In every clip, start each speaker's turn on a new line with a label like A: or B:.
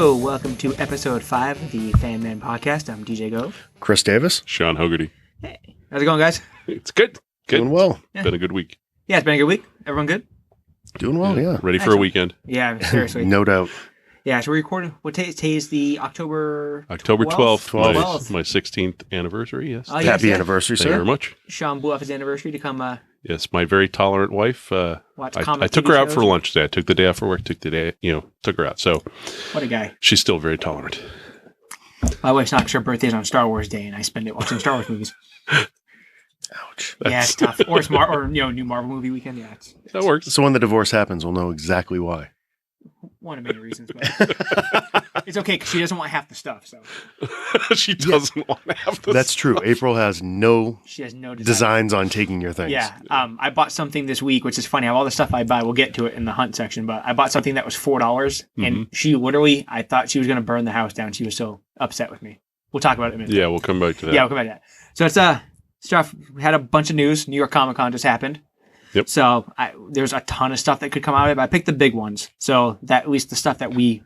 A: Hello, welcome to episode 5 of the FANMEN podcast. I'm DJ Gove.
B: Chris Davis.
C: Sean Hogarty.
A: Hey, how's it going, guys?
C: It's good. Good.
B: Doing well.
A: Yeah.
C: Been a good week.
A: Yeah, it's been a good week. Everyone good?
B: Doing well, yeah.
C: Ready for
A: Excellent.
C: a weekend.
A: Yeah, seriously.
B: No doubt.
A: Yeah, so we're recording. Today's the October
C: 12th,
A: 12th.
C: my 16th anniversary, yes.
A: Oh, yes,
B: Happy
A: yeah.
B: anniversary,
C: Thank you very
B: sir.
C: much.
A: Sean blew off his anniversary to come
C: Yes, my very tolerant wife.
A: watch
C: I
A: comic
C: took
A: TV
C: her out
A: shows.
C: for lunch today. I took the day off for work, took her out. So
A: What a guy.
C: she's still very tolerant.
A: My wife's not sure birthday's on Star Wars Day, and I spend it watching Star Wars movies.
B: Ouch.
A: Yeah, it's tough. Or it's new Marvel movie weekend. Yeah, it's
C: That works.
B: So when the divorce happens, we'll know exactly why.
A: one of many reasons. But it's okay because she doesn't want half the stuff, so
C: She doesn't want to have this.
B: That's true. April has no
A: she has no desire.
B: designs on taking your things.
A: Yeah, I bought something this week, which is funny. All the stuff I buy, we'll get to it in the hunt section, but I bought something that was $4, and she literally, I thought she was going to burn the house down. She was so upset with me. We'll talk about it in a minute.
C: Yeah, we'll come back to that.
A: Yeah, we'll come back to that. So it's stuff. We had a bunch of news. New York Comic Con just happened.
C: Yep.
A: So there's a ton of stuff that could come out of it, but I picked the big ones. So that at least the stuff that we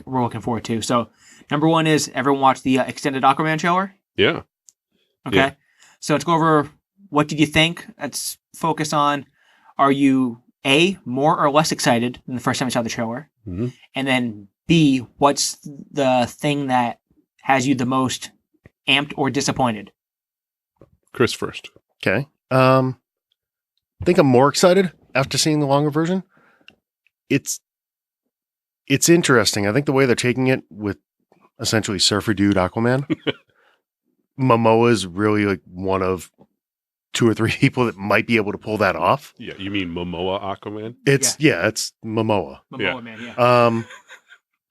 A: were looking forward to. So number one is everyone watched the extended Aquaman trailer.
C: Yeah.
A: Okay.
C: Yeah.
A: So let's go over what did you think? Let's focus on, are you A, more or less excited than the first time you saw the trailer?
C: Mhm.
A: And then B, what's the thing that has you the most amped or disappointed?
C: Chris first.
B: Okay. I think I'm more excited after seeing the longer version. It's interesting. I think the way they're taking it with essentially Surfer Dude Aquaman. Momoa is really like one of 2 or 3 people that might be able to pull that off.
C: Yeah, you mean Momoa Aquaman?
B: It's Momoa.
A: Momoa
C: Yeah.
A: Man, yeah.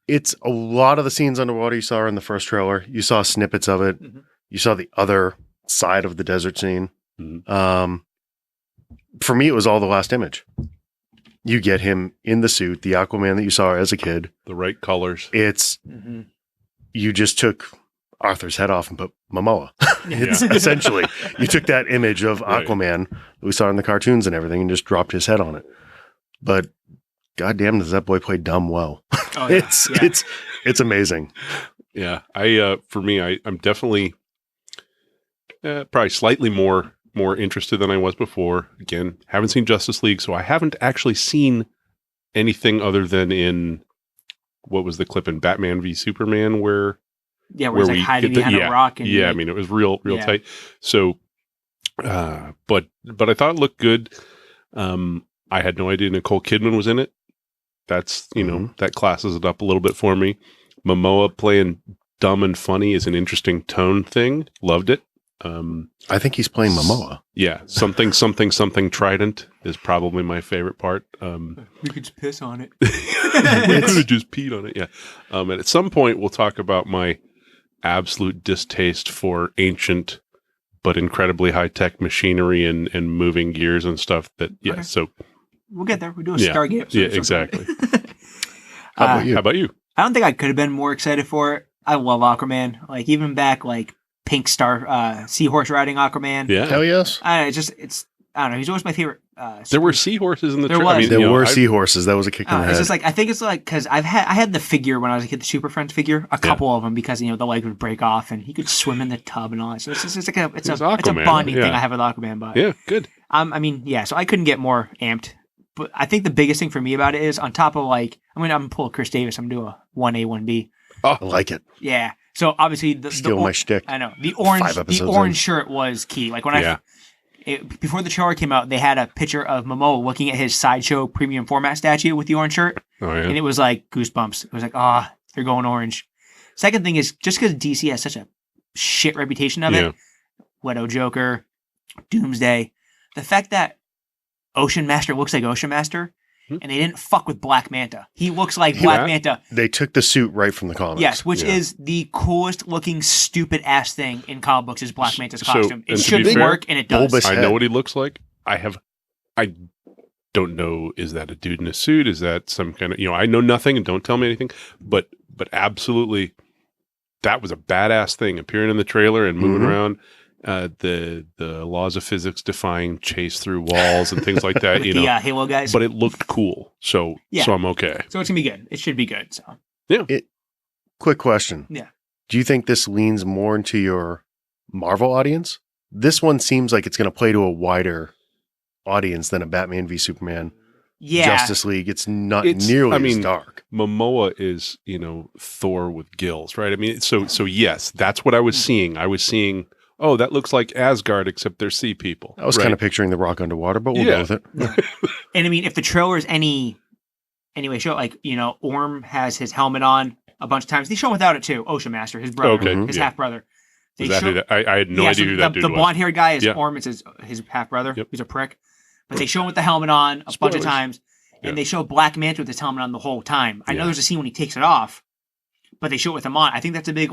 B: It's a lot of the scenes underwater you saw in the first trailer. You saw snippets of it.
A: Mhm.
B: You saw the other side of the desert scene.
C: Mhm.
B: For me, it was all the last image. You get him in the suit, the Aquaman that you saw as a kid.
C: The right colors.
B: It's,
A: Mm-hmm.
B: you just took Arthur's head off and put Momoa. It's
C: Yeah.
B: essentially, you took that image of
C: Right.
B: Aquaman that we saw in the cartoons and everything and just dropped his head on it. But goddamn, does that boy play dumb well.
A: Oh, yeah.
B: It's amazing.
C: Yeah, I'm definitely probably slightly more interested than I was before. Again, haven't seen Justice League, so I haven't actually seen anything other than in what was the clip in Batman v Superman where
A: Yeah, where he's like hiding behind a rock. And
C: I mean, it was real
A: Yeah.
C: tight. So, but I thought it looked good. I had no idea Nicole Kidman was in it. That's, that classes it up a little bit for me. Momoa playing dumb and funny is an interesting tone thing. Loved it.
B: I think he's playing Momoa.
C: Yeah, something trident is probably my favorite part.
A: we could just piss on it.
C: We could have just peed on it. Yeah. And at some point we'll talk about my absolute distaste for ancient but incredibly high-tech machinery and moving gears and stuff that,
A: Okay.
C: So
A: We'll get there. We'll do a
C: Yeah.
A: Stargate episode.
C: Yeah,
A: at some
C: exactly.
A: point.
B: How about you?
C: How about you?
A: I don't think I could have been more excited for it. I love Aquaman. Like, even back, like, Pink Star, seahorse riding Aquaman.
C: Yeah.
B: Hell yes.
A: I don't know. He's always my favorite.
C: There were seahorses in the
A: There
C: trailer.
A: was.
B: There were seahorses. That was a kick in the
A: It's
B: head.
A: just like, I think it's like, because I had the figure when I was a kid, the Super Friends figure, a couple of them, because, the leg would break off and he could swim in the tub and all that. So it's just like it's a
C: Aquaman,
A: bonding
C: yeah.
A: thing I have with Aquaman. But
C: Yeah, good.
A: so I couldn't get more amped. But I think the biggest thing for me about it is on top of like, I'm going to pull Chris Davis. I'm going to do a 1A, 1B.
B: I like it.
A: Yeah. So obviously
B: Steal my shtick.
A: I know the
B: 5 episodes
A: orange
B: in.
A: shirt was key. Like when
C: Yeah.
A: before the trailer came out, they had a picture of Momoa looking at his Sideshow premium format statue with the orange shirt,
C: Oh, yeah.
A: and it was like goosebumps. It was like, they're going orange. Second thing is just because DC has such a shit reputation of
C: Yeah.
A: it, Leto Joker, Doomsday, the fact that Ocean Master looks like Ocean Master. And they didn't fuck with Black Manta. He looks like Black
C: Yeah.
A: Manta.
B: They took the suit right from the comics.
A: Yes, which
C: Yeah.
A: is the coolest looking stupid ass thing in comic books is Black Manta's
C: So,
A: costume. It
C: and to
A: should
C: be fair,
A: work, and it does.
B: bulbous
C: I
B: head.
C: know what he looks like. I don't know. Is that a dude in a suit? Is that some kind of, I know nothing and don't tell me anything, but absolutely that was a badass thing appearing in the trailer and moving
B: Mhm.
C: around. The laws of physics defying chase through walls and things like that,
A: With the Halo guys.
C: but it looked cool. So
A: Yeah.
C: I'm okay.
A: So it's gonna be good. It should be good. So
B: Quick question.
A: Yeah.
B: Do you think this leans more into your Marvel audience? This one seems like it's going to play to a wider audience than a Batman v Superman.
A: Yeah.
B: Justice League. It's not nearly as dark.
C: Momoa is, Thor with gills, right? I mean, so yes, that's what I was seeing. I was seeing, oh, that looks like Asgard, except they're sea people.
B: I was kind of picturing The Rock underwater, but we'll go with it.
A: Yeah. And I mean, if the trailer is anyway, show like, Orm has his helmet on a bunch of times. They show him without it too. Ocean Master, his brother, his half brother.
C: I had no idea who that dude was.
A: The blonde haired guy is Orm. It's his half brother. Yep. He's a prick. But they show him with the helmet on a bunch of times. And they show Black Manta with his helmet on the whole time. I know there's a scene when he takes it off, but they show it with him on. I think that's a big,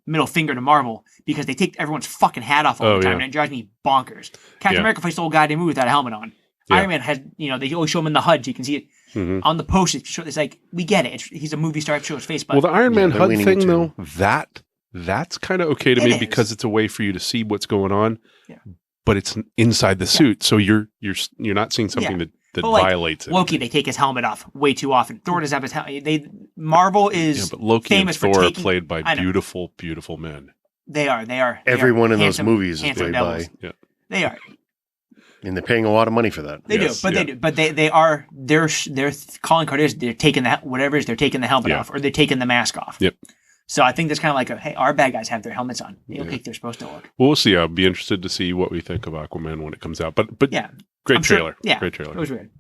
A: middle finger to Marvel because they take everyone's fucking hat off all the time, and it drives me bonkers. Captain America fights the whole goddamn movie without a helmet on. Yeah. Iron Man has, they always show him in the HUD, so you can see it on the post. It's like, we get it. He's a movie star, show his face. But
C: the Iron Man HUD thing, though, that's kind of okay to me because it's a way for you to see what's going on, but it's inside the suit, so you're not seeing something that violates it.
A: Loki, they take his helmet off way too often. Thor does have his helmet. Marvel is
C: but Loki
A: famous
C: and Thor
A: are
C: played by beautiful, beautiful men.
A: They are.
B: Everyone in those movies is played
A: devils.
B: by.
A: Yeah. They are.
B: And they're paying a lot of money for that.
A: They do. But they are. Their calling card is they're taking they're taking the helmet off or they're taking the mask off.
C: Yep.
A: So I think that's kind of like hey, our bad guys have their helmets on. They look like they're supposed to look.
C: Well, we'll see. I'll be interested to see what we think of Aquaman when it comes out. But
A: yeah,
C: great trailer.
A: Great trailer. It was weird.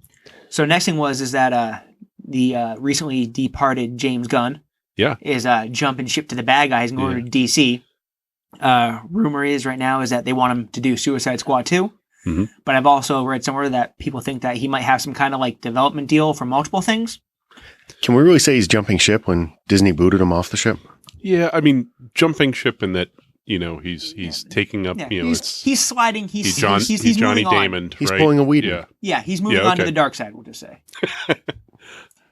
A: So next thing is that the recently departed James Gunn is jumping ship to the bad guys and going to DC. Rumor is right now is that they want him to do Suicide Squad 2. Mm-hmm. But I've also read somewhere that people think that he might have some kind of development deal for multiple things.
B: Can we really say he's jumping ship when Disney booted him off the ship?
C: Yeah, I mean, jumping ship in that, he's taking up,
A: he's sliding, he's
C: Johnny Damon.
B: He's pulling a weed.
A: Yeah, he's moving on to the dark side, we'll just say.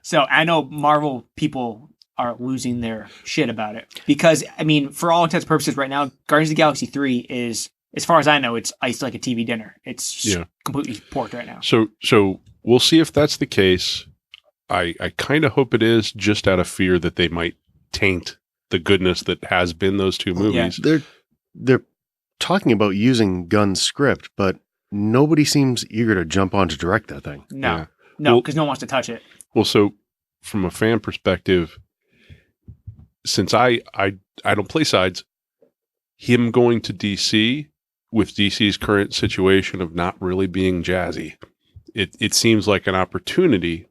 A: So I know Marvel people are losing their shit about it because, I mean, for all intents and purposes right now, Guardians of the Galaxy 3 is, as far as I know, it's iced like a TV dinner. It's completely porked right now.
C: So we'll see if that's the case. I kind of hope it is, just out of fear that they might taint the goodness that has been those two movies.
B: Yeah. They're talking about using Gunn's script, but nobody seems eager to jump on to direct that thing.
A: No, because no one wants to touch it.
C: Well, so from a fan perspective, since I don't play sides, him going to DC with DC's current situation of not really being jazzy, it seems like an opportunity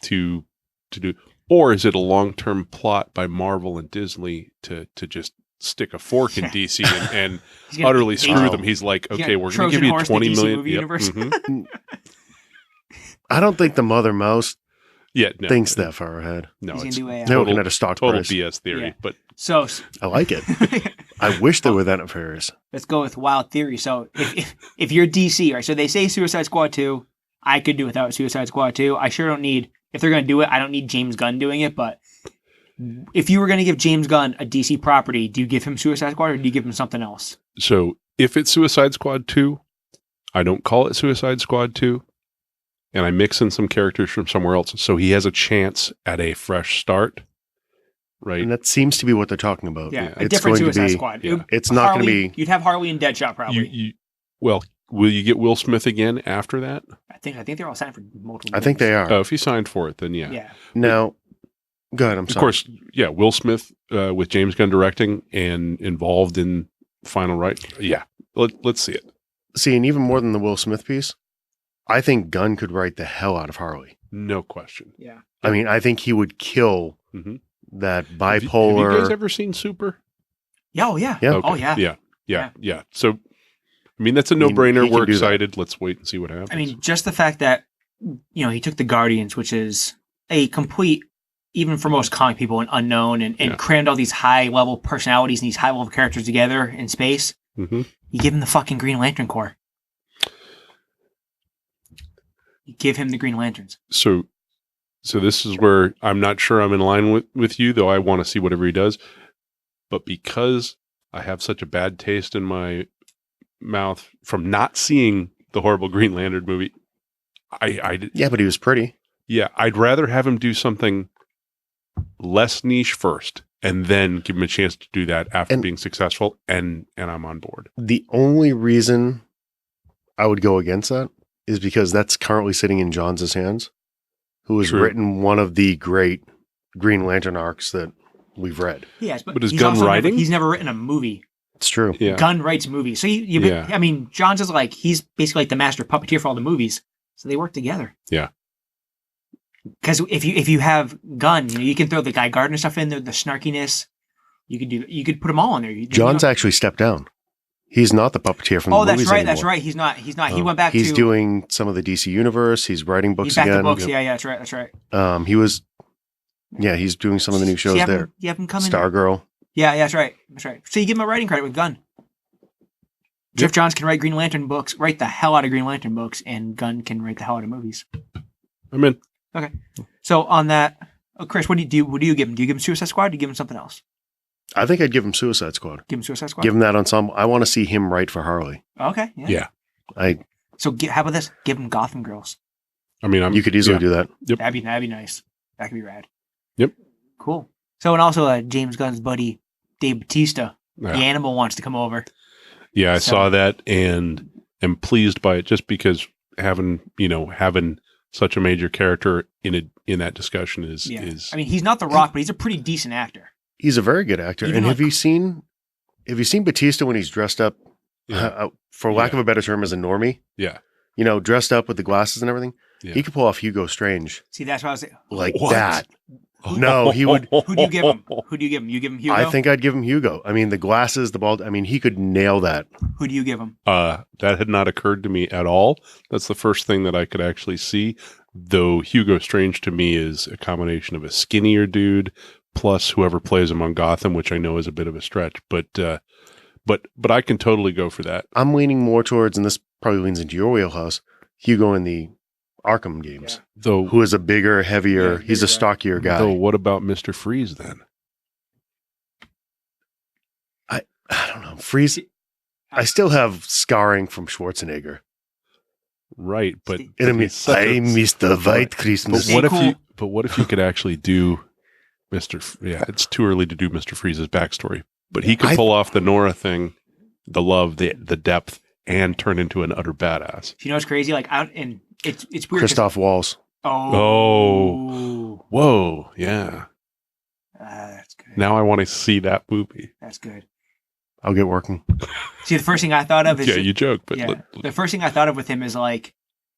C: to do. Or is it a long-term plot by Marvel and Disney to just stick a fork in DC and utterly screw them? He's like, okay, we're going to give you 20 million.
B: Yep. I don't think the Mother Mouse thinks that far ahead.
C: No,
B: they're looking at a stock
C: total
B: price.
C: BS theory. But
A: so
B: I like it. I wish they were that nefarious.
A: Let's go with wild theory. So if you're DC, right? So they say Suicide Squad 2. I could do without Suicide Squad 2. I sure don't need. If they're going to do it, I don't need James Gunn doing it, but if you were going to give James Gunn a DC property, do you give him Suicide Squad or do you give him something else?
C: So if it's Suicide Squad 2, I don't call it Suicide Squad 2, and I mix in some characters from somewhere else, so he has a chance at a fresh start, right?
B: And that seems to be what they're talking about.
A: Yeah, a different Suicide Squad.
B: Yeah. It's not going to be...
A: You'd have Harley and Deadshot, probably.
C: Will you get Will Smith again after that?
A: I think they're all signed for multiple movies.
B: I think they are.
C: Oh, if he signed for it, then yeah.
A: Yeah.
B: Now, go ahead. I'm sorry.
C: Of course, Will Smith with James Gunn directing and involved in Final Right. Yeah, let's see it.
B: See, and even more than the Will Smith piece, I think Gunn could write the hell out of Harley.
C: No question.
A: Yeah.
B: I mean, I think he would kill that bipolar...
C: Have you guys ever seen Super?
A: Yeah, oh, yeah.
B: Yeah.
A: Okay. Oh, yeah.
C: Yeah. So... I mean, that's a no-brainer. We're excited. Let's wait and see what happens.
A: I mean, just the fact that, he took the Guardians, which is a complete, even for most comic people, an unknown, and crammed all these high-level personalities and these high-level characters together in space. Mm-hmm. You give him the fucking Green Lantern Corps. You give him the Green Lanterns.
C: So this is where I'm not sure I'm in line with you, though I want to see whatever he does. But because I have such a bad taste in my mouth from not seeing the horrible Green Lantern movie,
B: yeah, but he was pretty.
C: Yeah, I'd rather have him do something less niche first and then give him a chance to do that after
B: And-
C: being successful, and I'm on board.
B: The only reason I would go against that is because that's currently sitting in Johns' hands, who has
C: True.
B: written one of the great Green Lantern arcs that we've read.
A: Yes,
C: But is
A: he's
C: Gunn
A: also
C: writing?
A: he's never written a movie.
B: It's true.
C: Yeah.
A: Gunn writes movies. So
C: Yeah.
A: I mean, Johns is like, he's basically like the master puppeteer for all the movies. So they work together.
C: Yeah.
A: Because if you have Gunn, you can throw the Guy Gardner stuff in there, the snarkiness. You could put them all in there.
B: John's actually stepped down. He's not the puppeteer from the
A: that's
B: movies
A: right.
B: anymore.
A: That's right. He's not. He went back
B: He's
A: to.
B: doing some of the DC universe. He's writing books
A: He's back
B: again.
A: to books. Yeah, that's right. That's right.
B: He was, he's doing some of the new shows there.
A: You have him come in.
B: Stargirl.
A: Yeah, that's right. That's right. So you give him a writing credit with Gunn. Jeff Johns can write Green Lantern books, write the hell out of Green Lantern books, and Gunn can write the hell out of movies.
C: I'm in.
A: Okay. So on that, Chris, what do you do? What do you give him? Do you give him Suicide Squad? Or do you give him something else?
B: I think I'd give him Suicide Squad.
A: Give him Suicide Squad.
B: Give him that ensemble. I want to see him write for Harley.
A: Okay.
C: Yeah.
A: So how about this? Give him Gotham Girls.
C: I mean,
B: You could easily do that.
C: Yep.
A: That'd be nice. That could be rad.
C: Yep.
A: Cool. So and also James Gunn's buddy Dave Bautista,
C: Yeah.
A: the Animal, wants to come over.
C: Yeah, I
A: So-
C: saw that and am pleased by it, just because having such a major character in that discussion is.
A: I mean, he's not The Rock, but he's a pretty decent actor.
B: He's a very good actor.
A: Even
B: And
A: like-
B: have you seen Batista when he's dressed up,
C: Yeah.
B: for lack
C: Yeah.
B: of a better term, as a normie?
C: Yeah.
B: Dressed up with the glasses and everything.
C: Yeah.
B: He could pull off Hugo Strange
A: See, that's what I was saying.
B: like
C: What?
B: that. No, he would.
A: Who do you give him? Who do you give him? You give him Hugo?
B: I think I'd give him Hugo. I mean, the glasses, the bald. I mean, he could nail that.
A: Who do you give him?
C: That had not occurred to me at all. That's the first thing that I could actually see. Though Hugo Strange to me is a combination of a skinnier dude plus whoever plays him on Gotham, which I know is a bit of a stretch, but I can totally go for that.
B: I'm leaning more towards, and this probably leans into your wheelhouse, Hugo in the Arkham games,
C: Though,
B: who is a bigger, heavier.
A: Yeah,
B: he's a
A: bigger
B: stockier guy.
C: though, what about Mr. Freeze then?
B: I don't know. Freeze. I still have scarring from Schwarzenegger.
C: Right, but
A: And
B: And I mean,
C: he's such
B: I
C: a-
B: missed the white
C: But
B: Christmas.
A: Stay
C: what if
A: cool.
C: you? But what if you could actually do Yeah, it's too early to do Mr. Freeze's backstory, but he could
B: I-
C: pull off the Nora thing, the love, the depth, and turn into an utter badass.
A: You know what's crazy? Like out and it's weird. 'cause-
B: Christoph Waltz.
A: Oh.
C: Whoa, yeah.
A: That's good.
C: Now I want to see that movie.
A: That's good.
B: I'll get working.
A: See, the first thing I thought of is
C: Yeah, you joke, but
A: yeah. The first thing I thought of with him is like,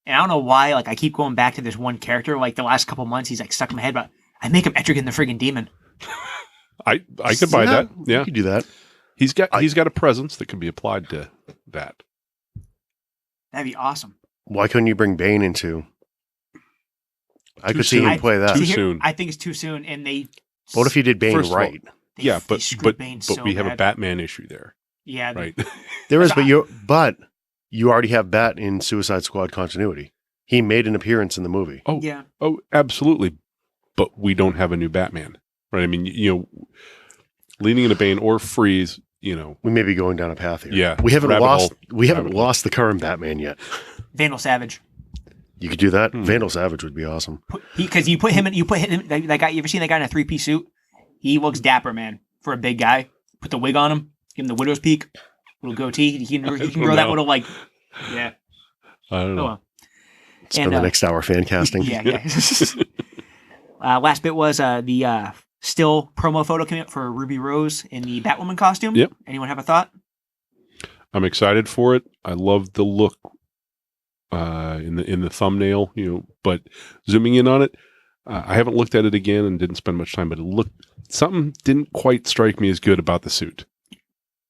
A: and I don't know why, like I keep going back to this one character. Like the last couple months, he's like stuck in my head. But I make him Etrigan the friggin' demon.
C: I could buy that.
B: You
C: Yeah,
B: could do that.
C: he's got a presence that can be applied to that.
A: That'd be awesome.
B: Why couldn't you bring Bane into? I
C: Too
B: could see
C: soon.
B: him play that.
C: Too
A: See,
C: soon.
A: I think it's too soon, and they.
B: What if you did Bane
C: First of all,
B: right?
C: Yeah,
A: they
C: but
A: screwed Bane so
C: we have a
A: bad.
C: Batman issue there,
A: Yeah,
C: right?
B: There is, but you already have Bat in Suicide Squad continuity. He made an appearance in the movie.
C: Oh,
A: yeah.
C: oh, absolutely. But we don't have a new Batman, right? I mean, leaning into Bane or Freeze,
B: We may be going down a path here.
C: Yeah,
B: we haven't
C: rabbit
B: lost.
C: hole.
B: We haven't
C: Rabbit hole.
B: lost the current Batman yet.
A: Vandal Savage.
B: You could do that.
C: Hmm.
B: Vandal Savage would be awesome.
A: Because you put him that guy. You ever seen that guy in a 3-piece suit? He looks dapper, man, for a big guy. Put the wig on him. Give him the widow's peak. Little goatee. He can grow that
C: No.
A: little yeah.
C: I don't
A: Oh
C: know.
A: well.
B: Spend
A: And,
B: the next hour fan casting.
A: Yeah. Last bit was the still promo photo coming up for Ruby Rose in the Batwoman costume.
C: Yep.
A: Anyone have a thought?
C: I'm excited for it. I love the look in the thumbnail, but zooming in on it, I haven't looked at it again and didn't spend much time, but something didn't quite strike me as good about the suit.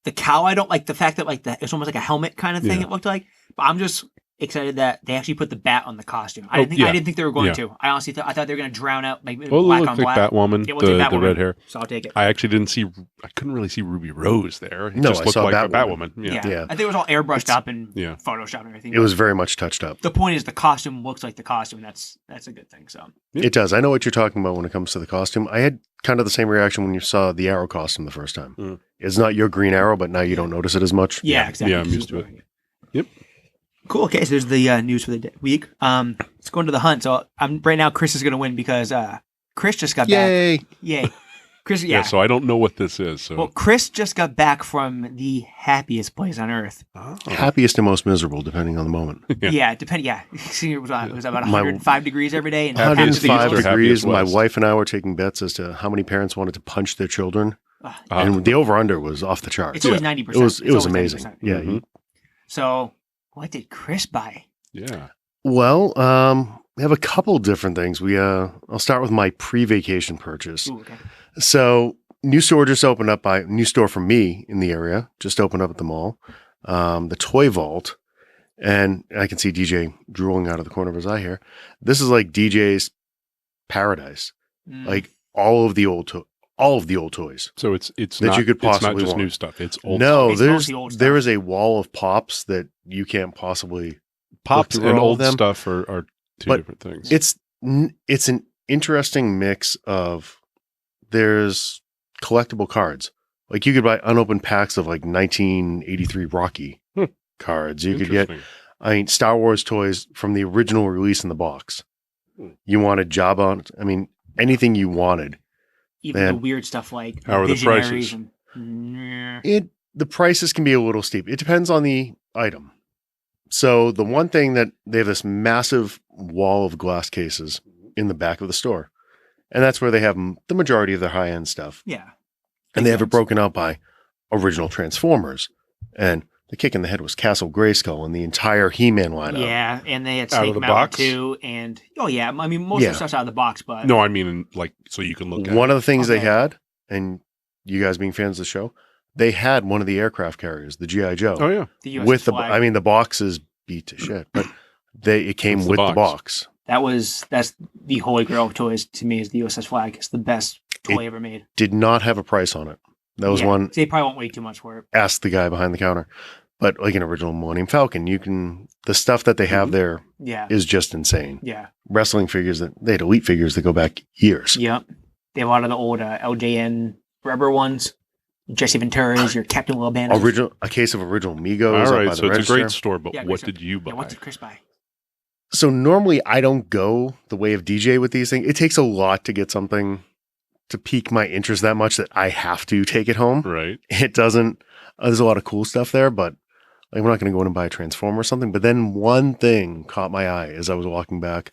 A: The cowl, I don't like the fact that it's almost like a helmet kind of thing.
C: Yeah.
A: It looked like, but I'm just excited that they actually put the bat on the costume. I
C: Oh,
A: didn't think they were going
C: Yeah.
A: to. I honestly thought they were going to drown out
C: Well, it
A: black
C: looked
A: on
C: like
A: black.
C: Batwoman,
A: It looked like
C: the
A: Batwoman.
C: red hair.
A: So I'll take it.
C: I actually I couldn't really see Ruby Rose there. It
B: No,
C: just
B: I
C: looked
B: saw
C: like a
B: Batwoman.
C: Batwoman.
A: Yeah.
B: Yeah.
A: I think it was all airbrushed up and
C: Yeah.
A: Photoshop and everything.
B: It was very much touched up.
A: The point is the costume looks like the costume. That's a good thing. So
C: Yeah.
B: It does. I know what you're talking about when it comes to the costume. I had kind of the same reaction when you saw the Arrow costume the first time.
C: Mm.
B: It's not your Green Arrow, but now you don't notice it as much.
A: yeah, exactly.
C: Yeah, I'm used to it. Yep.
A: Cool. Okay, so there's the news for the week. Let's go into the hunt. So right now, Chris is going to win because Chris just got back.
B: Yay!
A: Yay. Chris,
C: So I don't know what this is. So.
A: Well, Chris just got back from the happiest place on earth.
C: Oh.
B: Happiest and most miserable, depending on the moment.
A: Yeah, See, it was about 105 degrees every day. And
B: 105
C: East or
B: degrees.
C: happiest
B: My
C: west?
B: wife and I were taking bets as to how many parents wanted to punch their children. And the over-under was off the charts.
A: It's always 90%.
B: It was amazing.
A: 90%.
B: Yeah.
C: Mm-hmm.
A: So, what did Chris buy?
C: Yeah.
B: Well, we have a couple different things. I'll start with my pre-vacation purchase.
A: Ooh, okay.
B: So, new store just opened up new store for me in the area, just opened up at the mall. The Toy Vault. And I can see DJ drooling out of the corner of his eye here. This is like DJ's paradise. Like all of the old toys.
C: So it's
B: that
C: not,
B: you could possibly
C: it's not just
B: want.
C: new stuff. It's old
B: No,
A: It's mostly old stuff.
B: there is a wall of pops that you can't possibly
C: pops
B: look through
C: and
B: all
C: old
B: of them.
C: stuff are two
B: But
C: different things.
B: It's an interesting mix of there's collectible cards. Like you could buy unopened packs of like 1983 Rocky cards. You could get, Star Wars toys from the original release in the box. You wanted Jabba. Anything you wanted.
A: Even the weird stuff like
C: How are the
A: Visionaries
C: prices?
B: The prices can be a little steep. It depends on the item. So the one thing that they have this massive wall of glass cases in the back of the store. And that's where they have the majority of their high-end stuff.
A: Yeah.
B: And they have it broken out by original Transformers. And the kick in the head was Castle Grayskull and the entire He-Man lineup.
A: Yeah, and they had
C: Out of
A: Snake
C: the
A: Mountain
C: box?
A: too. And, most of the stuff's out of the box, but...
C: No, I mean, like, so you can look at
B: One
C: it.
B: of the things they
A: Okay.
B: had, and you guys being fans of the show, they had one of the aircraft carriers, the G.I. Joe.
C: Oh, yeah.
A: the US
B: with
A: flag.
B: the box is beat to shit, but it came
C: It's the
B: with the
C: box.
B: box.
A: That's the holy grail of toys to me is the USS flag. It's the best toy ever made.
B: Did not have a price on it. That was one.
A: They probably won't wait too much for it.
B: Ask the guy behind the counter. But like an original Millennium Falcon, the stuff that they have there
A: Yeah.
B: is just insane.
A: Yeah.
B: Wrestling figures they had elite figures that go back years.
A: Yep. They have a lot of the old LJN rubber ones. Jesse Ventura's, your Captain Will Band.
B: A case of original Migos.
C: All
B: up
C: right,
B: by
C: so
B: the
C: it's
B: register.
C: a great store, but
A: Yeah,
C: what
A: great
C: did you buy?
A: Yeah, what did Chris buy?
B: So normally I don't go the way of DJ with these things. It takes a lot to get something to pique my interest that much that I have to take it home.
C: Right.
B: It doesn't. There's a lot of cool stuff there, but like, we're not going to go in and buy a Transformer or something. But then one thing caught my eye as I was walking back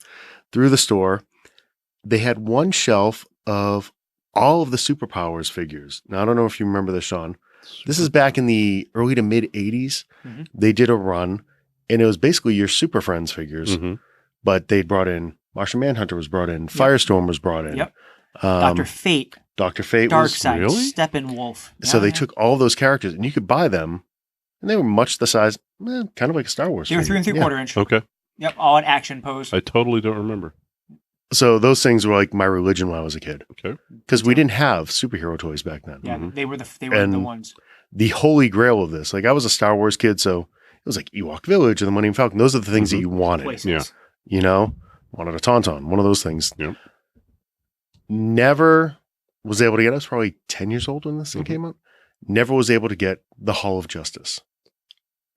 B: through the store. They had one shelf of all of the Superpowers figures. Now, I don't know if you remember this, Sean. This is back in the early to mid 80s.
A: Mhm.
B: They did a run, and it was basically your Super Friends figures,
C: Mhm.
B: but they brought in Martian Manhunter was brought in, Firestorm was brought in.
A: Yep. Dr. Fate,
B: Dr. Fate was.
A: Darkseid,
C: really?
A: Steppenwolf.
B: So they
A: Yeah.
B: took all those characters, and you could buy them, and they were much the size, kind of like a Star Wars.
A: They were
B: figure.
A: 3 3/4 inch.
C: Okay.
A: Yep, all in action pose.
C: I totally don't remember.
B: So those things were like my religion when I was a kid,
C: Okay.
B: because we didn't have superhero toys back then.
A: Yeah,
C: Mhm.
A: they were the
B: And-
A: ones.
B: The holy grail of this, like I was a Star Wars kid, so it was like Ewok Village or the Millennium Falcon. Those are the things that you wanted.
A: Places.
C: Yeah.
B: You know, wanted a Tauntaun, one of those things.
C: Yep.
B: Never was able to get. I was probably 10 years old when this thing
C: Mhm.
B: came out. Never was able to get the Hall of Justice.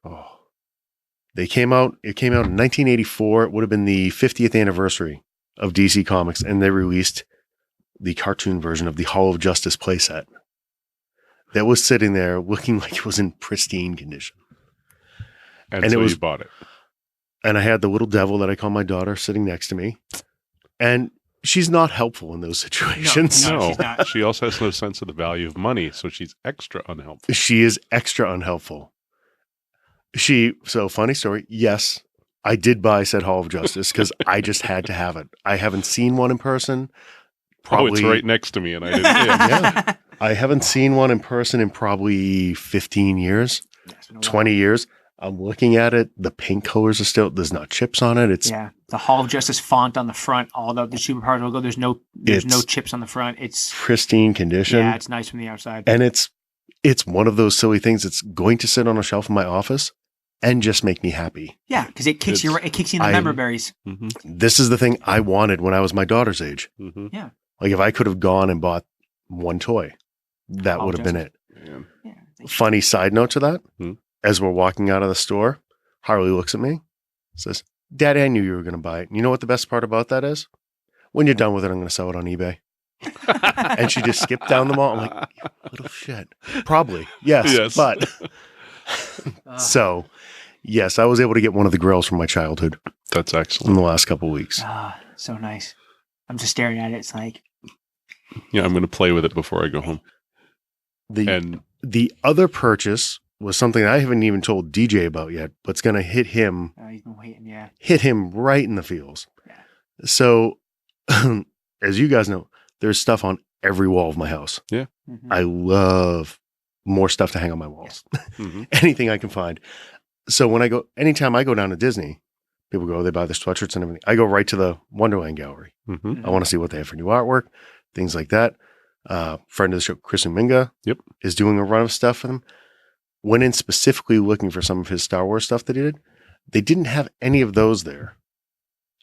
B: Oh, they came out. It came out in 1984. It would have been the 50th anniversary of DC Comics, and they released the cartoon version of the Hall of Justice playset that was sitting there looking like it was in pristine condition.
C: And
B: it
C: so
B: was-
C: you bought it.
B: And I had the little devil that I call my daughter sitting next to me. And she's not helpful in those situations.
A: No,
C: No,
A: she's not.
C: she also has no sense of the value of money, so she's extra unhelpful.
B: She is extra unhelpful. So funny story. Yes, I did buy said Hall of Justice because I just had to have it. I haven't seen one in person.
C: Oh, it's right next to me, and I didn't.
B: Yeah. I haven't seen one in person in probably 15 years,
A: Yeah, it's been a while.
B: 20 years. I'm looking at it. The paint colors are still, there's not chips on it. It's
A: Yeah, the Hall of Justice font on the front, all the superpowers logo. There's no
B: It's-
A: chips on the front. It's
B: pristine condition.
A: yeah, it's nice from the outside.
B: And it's one of those silly things that's going to sit on a shelf in my office and just make me happy.
A: Yeah, because it kicks you in the
B: I-
A: member berries.
C: Mm-hmm.
B: This is the thing I wanted when I was my daughter's age.
C: Mm-hmm.
B: Like if I could have gone and bought one toy, that
A: Hall
B: would have been it.
C: Man.
A: Yeah,
B: Funny side note to that,
C: Hmm.
B: as we're walking out of the store, Harley looks at me, says, "Daddy, I knew you were going to buy it. And you know what the best part about that is? When you're done with it, I'm going to sell it on eBay." And she just skipped down the mall. I'm like, you little shit. Probably. Yes. But so, yes, I was able to get one of the grills from my childhood.
C: That's excellent.
B: In the last couple of weeks.
A: So nice. I'm just staring at it. It's like,
C: yeah, I'm going to play with it before I go home.
B: The other purchase was something I haven't even told DJ about yet, but it's going to hit him.
A: He's been waiting, yeah.
B: Hit him right in the feels.
A: Yeah.
B: So, as you guys know, there's stuff on every wall of my house.
C: Yeah.
A: Mm-hmm.
B: I love more stuff to hang on my walls. Yeah. Mm-hmm. Anything I can find. So anytime I go down to Disney, people go, they buy the sweatshirts and everything. I go right to the Wonderland gallery.
C: Mm-hmm.
B: I want to see what they have for new artwork, things like that. Friend of the show, Chris Uminga, is doing a run of stuff for them. Went in specifically looking for some of his Star Wars stuff that he did. They didn't have any of those there.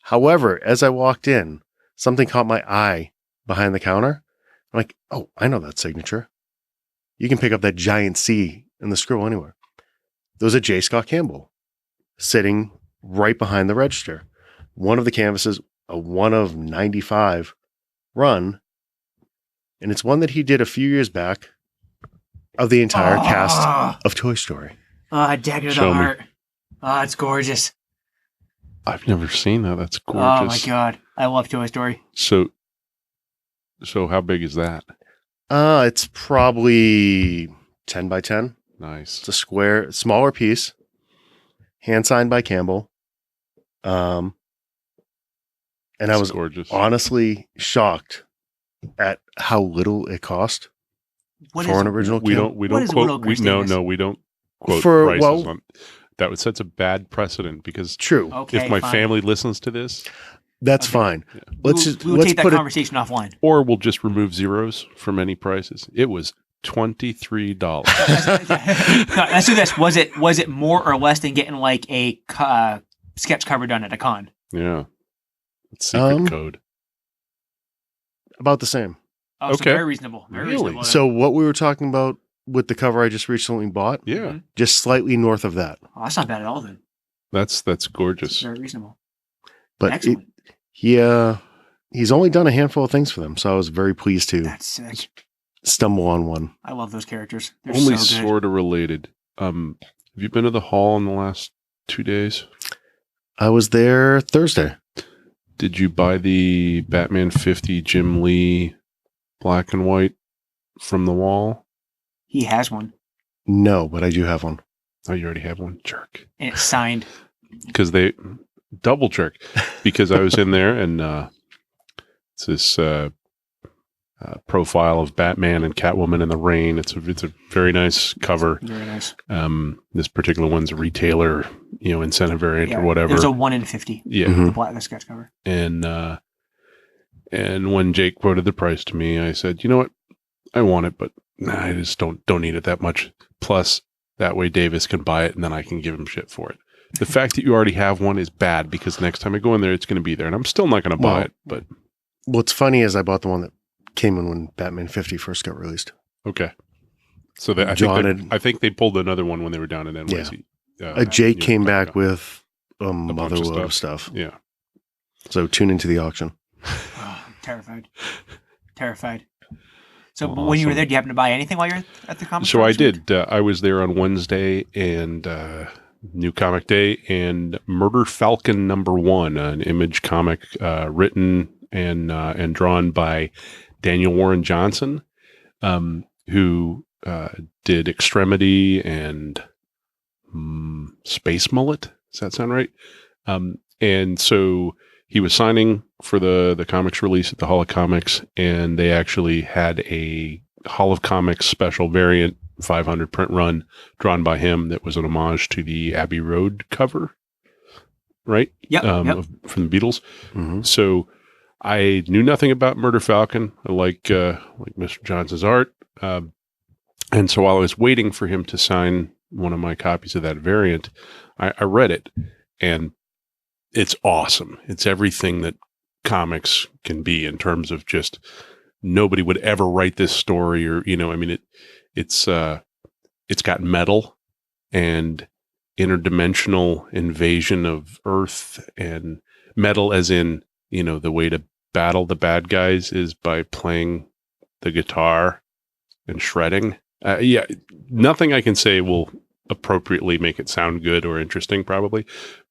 B: However, as I walked in, something caught my eye behind the counter. I'm like, oh, I know that signature. You can pick up that giant C in the scribble anywhere. There was a J. Scott Campbell sitting right behind the register. One of the canvases, a 1 of 95 run. And it's one that he did a few years back of the entire cast of Toy Story.
A: Dagger to the heart. It's gorgeous.
C: I've never seen that. That's gorgeous.
A: Oh my God. I love Toy Story.
C: So how big is that?
B: It's probably 10 by 10.
C: Nice.
B: It's a square, smaller piece, hand signed by Campbell. And I was
C: gorgeous.
B: Honestly shocked at how little it cost for an original.
C: We don't quote. We don't quote prices on. That sets a bad precedent because if my family listens to this,
B: that's fine.
C: Yeah.
A: Let's take that conversation offline,
C: or we'll just remove zeros from any prices. It was $23.
A: Let's do this. Was it more or less than getting like a sketch cover done at a con?
C: Yeah, it's secret code.
B: About the same.
A: Oh, okay. So very reasonable. Very reasonable.
B: So what we were talking about with the cover I just recently bought, just slightly north of that.
A: Oh, that's not bad at all then.
C: That's gorgeous.
A: That's very reasonable.
B: But he's only done a handful of things for them, so I was very pleased to stumble on one.
A: I love those characters. They're
C: only
A: so good.
C: Sort of related. Have you been to the hall in the last 2 days?
B: I was there Thursday.
C: Did you buy the Batman 50 Jim Lee black and white from the wall?
A: He has one.
B: No, but I do have one.
C: Oh, you already have one? Jerk.
A: And it's signed.
C: Because they double jerk. Because I was in there and it's this profile of Batman and Catwoman in the rain. It's a very nice cover.
A: Very nice.
C: This particular one's a retailer, incentive variant or whatever.
A: There's a 1 in 50.
C: Yeah.
A: The sketch cover.
C: And when Jake quoted the price to me, I said, you know what? I want it, but I just don't need it that much. Plus, that way Davis can buy it and then I can give him shit for it. The fact that you already have one is bad because next time I go in there, it's going to be there. And I'm still not going to buy it. But
B: what's funny is I bought the one that came in when Batman 50 first got released.
C: Okay. So I think they pulled another one when they were down in NYC.
B: Yeah. Jake came back with a motherload of stuff.
C: Yeah.
B: So tune into the auction.
A: Oh, I'm terrified. So when you were there, did you happen to buy anything while you were at the comic?
C: So I did. I was there on Wednesday and New Comic Day and Murder Falcon #1, an Image comic written and drawn by Daniel Warren Johnson, who did Extremity and Space Mullet. Does that sound right? And so he was signing for the comics release at the Hall of Comics, and they actually had a Hall of Comics special variant 500 print run drawn by him that was an homage to the Abbey Road cover, right?
A: Yep.
C: From the Beatles.
B: Mm-hmm.
C: So I knew nothing about Murder Falcon. I like Mr. Johnson's art. And so while I was waiting for him to sign one of my copies of that variant, I read it, and it's awesome. It's everything that comics can be in terms of just nobody would ever write this story or, it's got metal and interdimensional invasion of Earth and metal as in, the way to battle the bad guys is by playing the guitar and shredding. Yeah, nothing I can say will appropriately make it sound good or interesting, probably.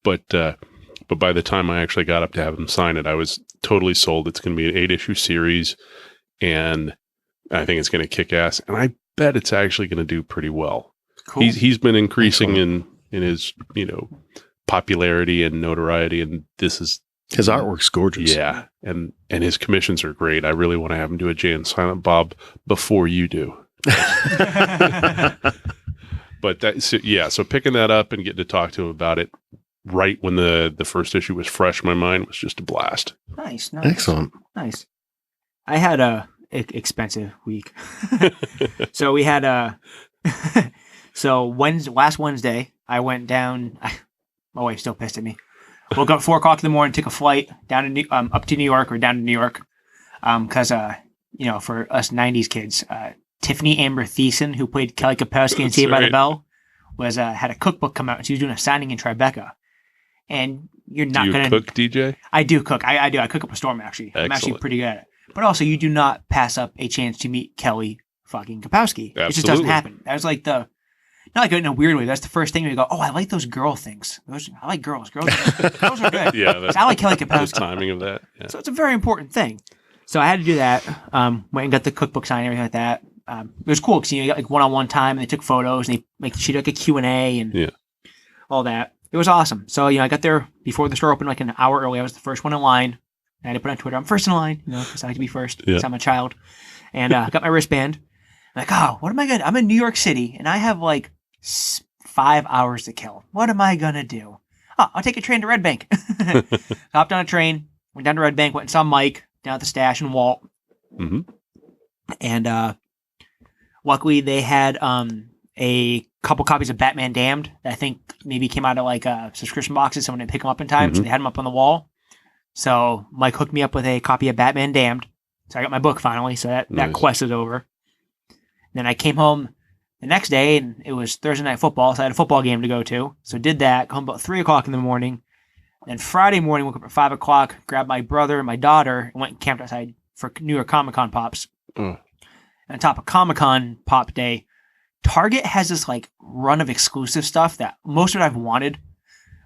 C: But by the time I actually got up to have him sign it, I was totally sold. It's going to be an 8-issue series, and I think it's going to kick ass. And I bet it's actually going to do pretty well. Cool. He's been increasing in his popularity and notoriety, and this is
B: his artwork's gorgeous.
C: Yeah, and his commissions are great. I really want to have him do a Jay and Silent Bob before you do. But so picking that up and getting to talk to him about it right when the first issue was fresh in my mind was just a blast.
A: Nice.
B: Excellent.
A: Nice. I had a expensive week. So we had last Wednesday I went down. My wife's still pissed at me. Woke up at 4 o'clock in the morning, took a flight down to up to New York or down to New York, because for us '90s kids, Tiffany Amber Thiessen, who played Kelly Kapowski in Saved by the Bell, was had a cookbook come out, and she was doing a signing in Tribeca. And you're not going to
C: cook, DJ?
A: I do cook. I do. I cook up a storm, actually. Excellent. I'm actually pretty good at it. But also, you do not pass up a chance to meet Kelly fucking Kapowski. Absolutely. It just doesn't happen. That was like not like in a weird way. That's the first thing we go, oh, I like those girl things. I like girls. Girls are good. Yeah, I like Kelly Kapowski.
C: The timing of that. Yeah.
A: So it's a very important thing. So I had to do that. Went and got the cookbook signed and everything like that. It was cool because you got like one-on-one time, and they took photos, and she took a Q&A and all that. It was awesome. So I got there before the store opened, like an hour early. I was the first one in line. I had to put on Twitter, I'm first in line, because I like to be first because I'm a child. And got my wristband. I'm like, oh, what am I gonna? I'm in New York City, and I have like 5 hours to kill. What am I gonna do? Oh, I'll take a train to Red Bank. Hopped on a train, went down to Red Bank, went and saw Mike down at the Stash and Walt. Mm-hmm. And luckily they had a couple copies of Batman Damned that I think maybe came out of like subscription boxes. Someone didn't pick them up in time, so they had them up on the wall. So Mike hooked me up with a copy of Batman Damned. So I got my book finally. So that quest is over. Then I came home the next day, and it was Thursday Night Football, so I had a football game to go to. So did that, got home about 3 o'clock in the morning. Then Friday morning, woke up at 5 o'clock, grabbed my brother and my daughter, and went and camped outside for New York Comic-Con Pops. And on top of Comic-Con Pop Day, Target has this like run of exclusive stuff that most of it I've wanted,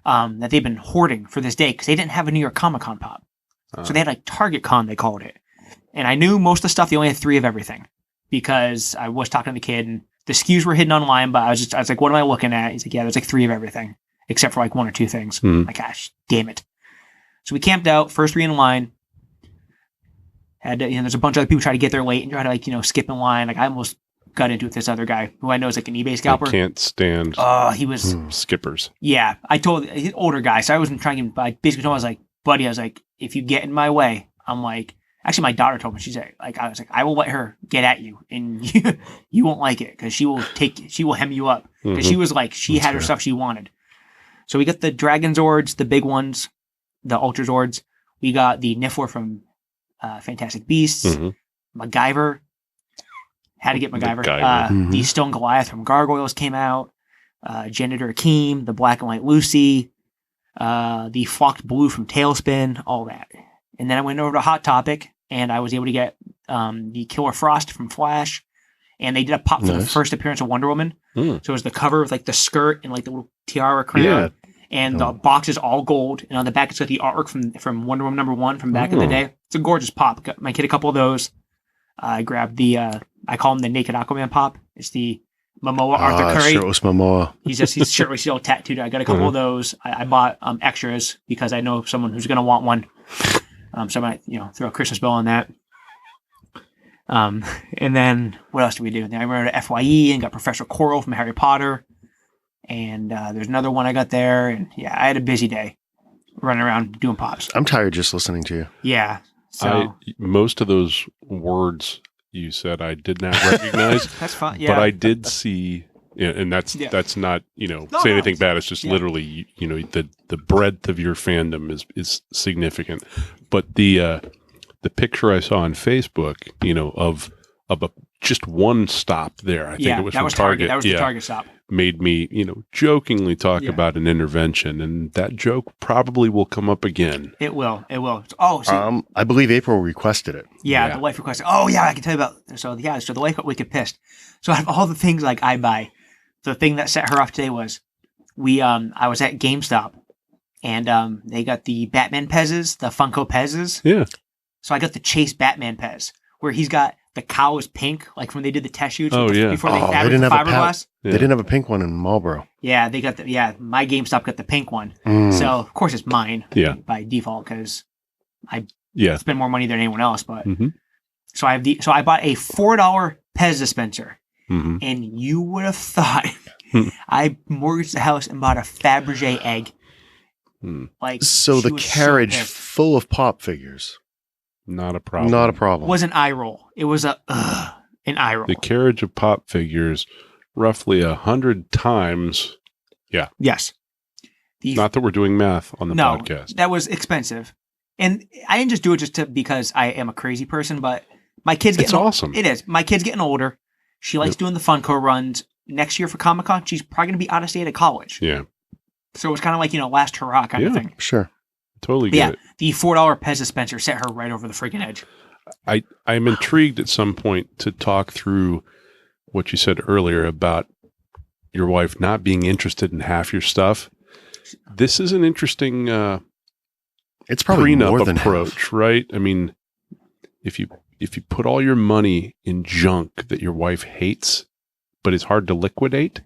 A: that they've been hoarding for this day because they didn't have a New York Comic-Con Pop. So they had like Target Con, they called it. And I knew most of the stuff, they only had 3 of everything because I was talking to the kid and the SKUs were hidden online, but I was like, what am I looking at? He's like, yeah, there's like 3 of everything except for like 1 or 2 things. Like, gosh, damn it. So we camped out, first 3 in line. Had to, there's a bunch of other people try to get there late and try to like, skip in line. Like I almost got into it with this other guy who I know is like an eBay scalper.
C: I can't stand
A: he was
C: skippers.
A: Yeah. I told he's an older guy, so I wasn't trying to, I basically told him, I was like, buddy, I was like, if you get in my way, I'm like, actually my daughter told me, she's like, I was like, I will let her get at you and you won't like it because she will hem you up. Because she was like, she had her stuff she wanted. So we got the Dragon Zords, the big ones, the Ultra Zords. We got the Niffler from Fantastic Beasts, MacGyver. Had to get MacGyver. The Stone Goliath from Gargoyles came out. Janitor Akeem, the Black and White Lucy, the Flocked Blue from Tailspin, all that. And then I went over to Hot Topic, and I was able to get the Killer Frost from Flash. And they did a pop for the first appearance of Wonder Woman. So it was the cover with like the skirt and like the little tiara crown. Yeah. And the box is all gold. And on the back, it's got the artwork from Wonder Woman #1 from back in the day. It's a gorgeous pop. Got my kid a couple of those. I grabbed the, I call him the Naked Aquaman pop. It's the Momoa Arthur Curry.
B: Shirtless Momoa.
A: He's shirtless, still tattooed. I got a couple of those. I bought extras because I know someone who's going to want one. So I might, throw a Christmas bill on that. And then what else did we do? Then I went to FYE and got Professor Quirrell from Harry Potter. And there's another one I got there. And yeah, I had a busy day running around doing pops.
B: I'm tired just listening to you.
A: Yeah. So
C: most of those words you said I did not recognize.
A: That's fine. Yeah.
C: But I did see, and that's not, say anything bad. It's just literally, the breadth of your fandom is significant. But the picture I saw on Facebook, of just one stop there. I think it was from Target.
A: That was the Target stop.
C: made me, jokingly talk about an intervention, and that joke probably will come up again.
A: It will. It will. Oh, so,
B: I believe April requested it.
A: yeah, the wife requested. Oh, yeah, I can tell you about. So the wife got wicked pissed. So out of all the things like I buy, the thing that set her off today was I was at GameStop, and they got the Batman Pez's, the Funko Pez's.
C: Yeah.
A: So I got the Chase Batman Pez, where he's got the cow is pink, like when they did the test shoots.
C: Oh, yeah.
A: Before they
B: they
A: added
B: didn't
A: the
B: have
A: fiberglass.
B: They didn't have a pink one in Marlboro.
A: Yeah, they got my GameStop got the pink one. So of course it's mine.
C: Yeah.
A: By default, because I
C: Yeah.
A: spend more money than anyone else. But
C: Mm-hmm.
A: so I bought a $4 Pez dispenser,
C: Mm-hmm.
A: and you would have thought I mortgaged the house and bought a Fabergé egg. Like
B: So
A: she
B: the
A: was
B: carriage
A: pissed.
B: full of pop figures.
C: Not a problem.
B: Not a problem.
A: Was an eye roll. It was an eye roll.
C: The carriage of pop figures, roughly 100 times. Yeah.
A: Yes.
C: Not that we're doing math on the
A: No,
C: podcast.
A: that was expensive. And I didn't just do it because I am a crazy person, but my kid's getting
C: It's awesome.
A: It is. My kid's getting older. She likes doing the Funko runs. Next year for Comic-Con, she's probably going to be out of state of college.
C: Yeah.
A: So it's kind of like, last hurrah kind of thing.
B: Sure.
C: Totally
A: But
C: get
A: yeah,
C: it.
A: the $4 Pez dispenser set her right over the freaking edge.
C: I'm intrigued at some point to talk through what you said earlier about your wife not being interested in half your stuff. This is an interesting
B: It's probably
C: prenup
B: more than
C: approach,
B: half.
C: right? I mean, if you put all your money in junk that your wife hates, but is hard to liquidate,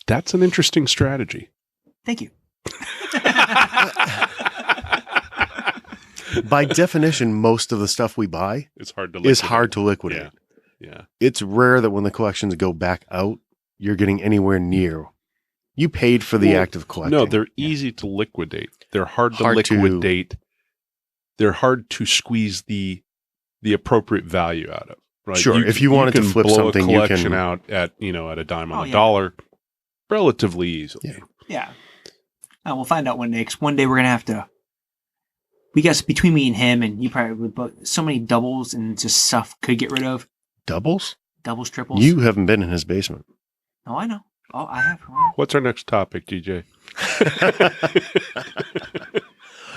C: that's an interesting strategy.
A: Thank you.
B: By definition, most of the stuff we buy
C: It's hard to liquidate.
B: is hard to liquidate.
C: Yeah.
B: It's rare that when the collections go back out, you're getting anywhere near. You paid for the act of collecting.
C: No, they're easy to liquidate. They're hard to
B: Hard to-
C: liquidate. They're hard to squeeze the appropriate value out of. Right?
B: Sure, if you wanted to
C: can
B: flip
C: blow
B: something,
C: a
B: you
C: collection
B: can-
C: out at at a dime on
A: Oh,
C: the
A: yeah.
C: dollar, relatively easily.
B: Yeah.
A: Yeah. We'll find out one day, 'cause one day we're going to have to. We guess between me and him, and you probably would, but so many doubles and just stuff could get rid of.
B: Doubles?
A: Doubles, triples.
B: You haven't been in his basement.
A: Oh, I know. Oh, I have.
C: What's our next topic, DJ?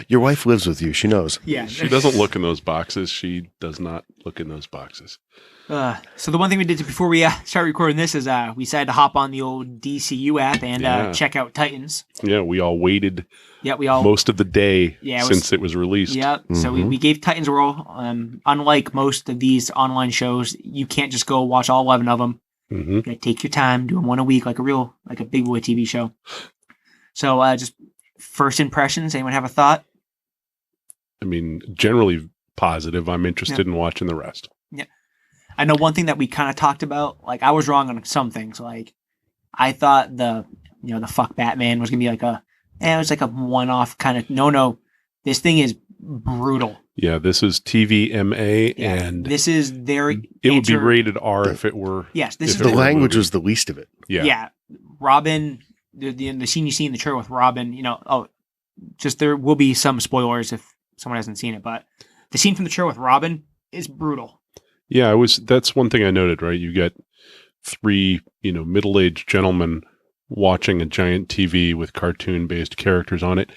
B: Your wife lives with you. She knows.
A: Yeah.
C: She doesn't look in those boxes. She does not look in those boxes.
A: So the one thing we did before we start recording this is we decided to hop on the old DCU app and check out Titans.
C: Yeah, we all waited
A: Yeah, we all.
C: most of the day
A: Yeah,
C: since it was released.
A: Yeah, so we gave Titans a roll. Unlike most of these online shows, you can't just go watch all 11 of them.
C: Mm-hmm.
A: You gotta take your time, do them one a week, like a big boy TV show. So just first impressions. Anyone have a thought?
C: I mean, generally positive. I'm interested in watching the rest.
A: Yeah, I know one thing that we kind of talked about. Like I was wrong on some things. Like I thought the fuck Batman was gonna be like it was like a one-off kind of. No, this thing is brutal.
C: Yeah, this is TVMA,
A: Yeah,
C: and
A: this is their.
C: it would be rated R if it were.
A: Yes, this
C: if
A: is
C: it
B: The
C: were a
B: language
C: movie.
B: was the least of it.
C: Yeah.
A: Robin, the scene you see in the trailer with Robin, just there will be some spoilers if someone hasn't seen it, but the scene from the trailer with Robin is brutal.
C: Yeah, that's one thing I noted, right? You get three, middle-aged gentlemen watching a giant TV with cartoon-based characters on it.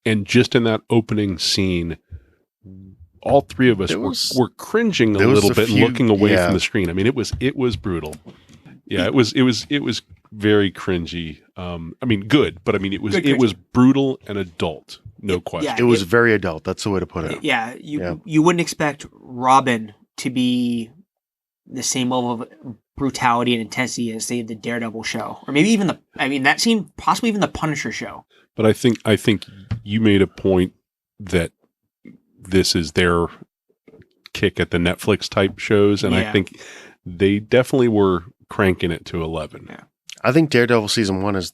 C: And just in that opening scene, all three of us were cringing a little bit and looking away from the screen. I mean, it was brutal. Yeah, it was very cringy. I mean, good, but I mean, it was brutal and adult, no question.
A: Yeah,
B: It was very adult. That's the way to put it.
A: Yeah, you wouldn't expect Robin to be the same level of brutality and intensity as, say, the Daredevil show, or maybe even that scene, possibly even the Punisher show.
C: But I think you made a point that this is their kick at the Netflix type shows, and I think they definitely were cranking it to 11.
A: Yeah.
B: I think Daredevil season 1 is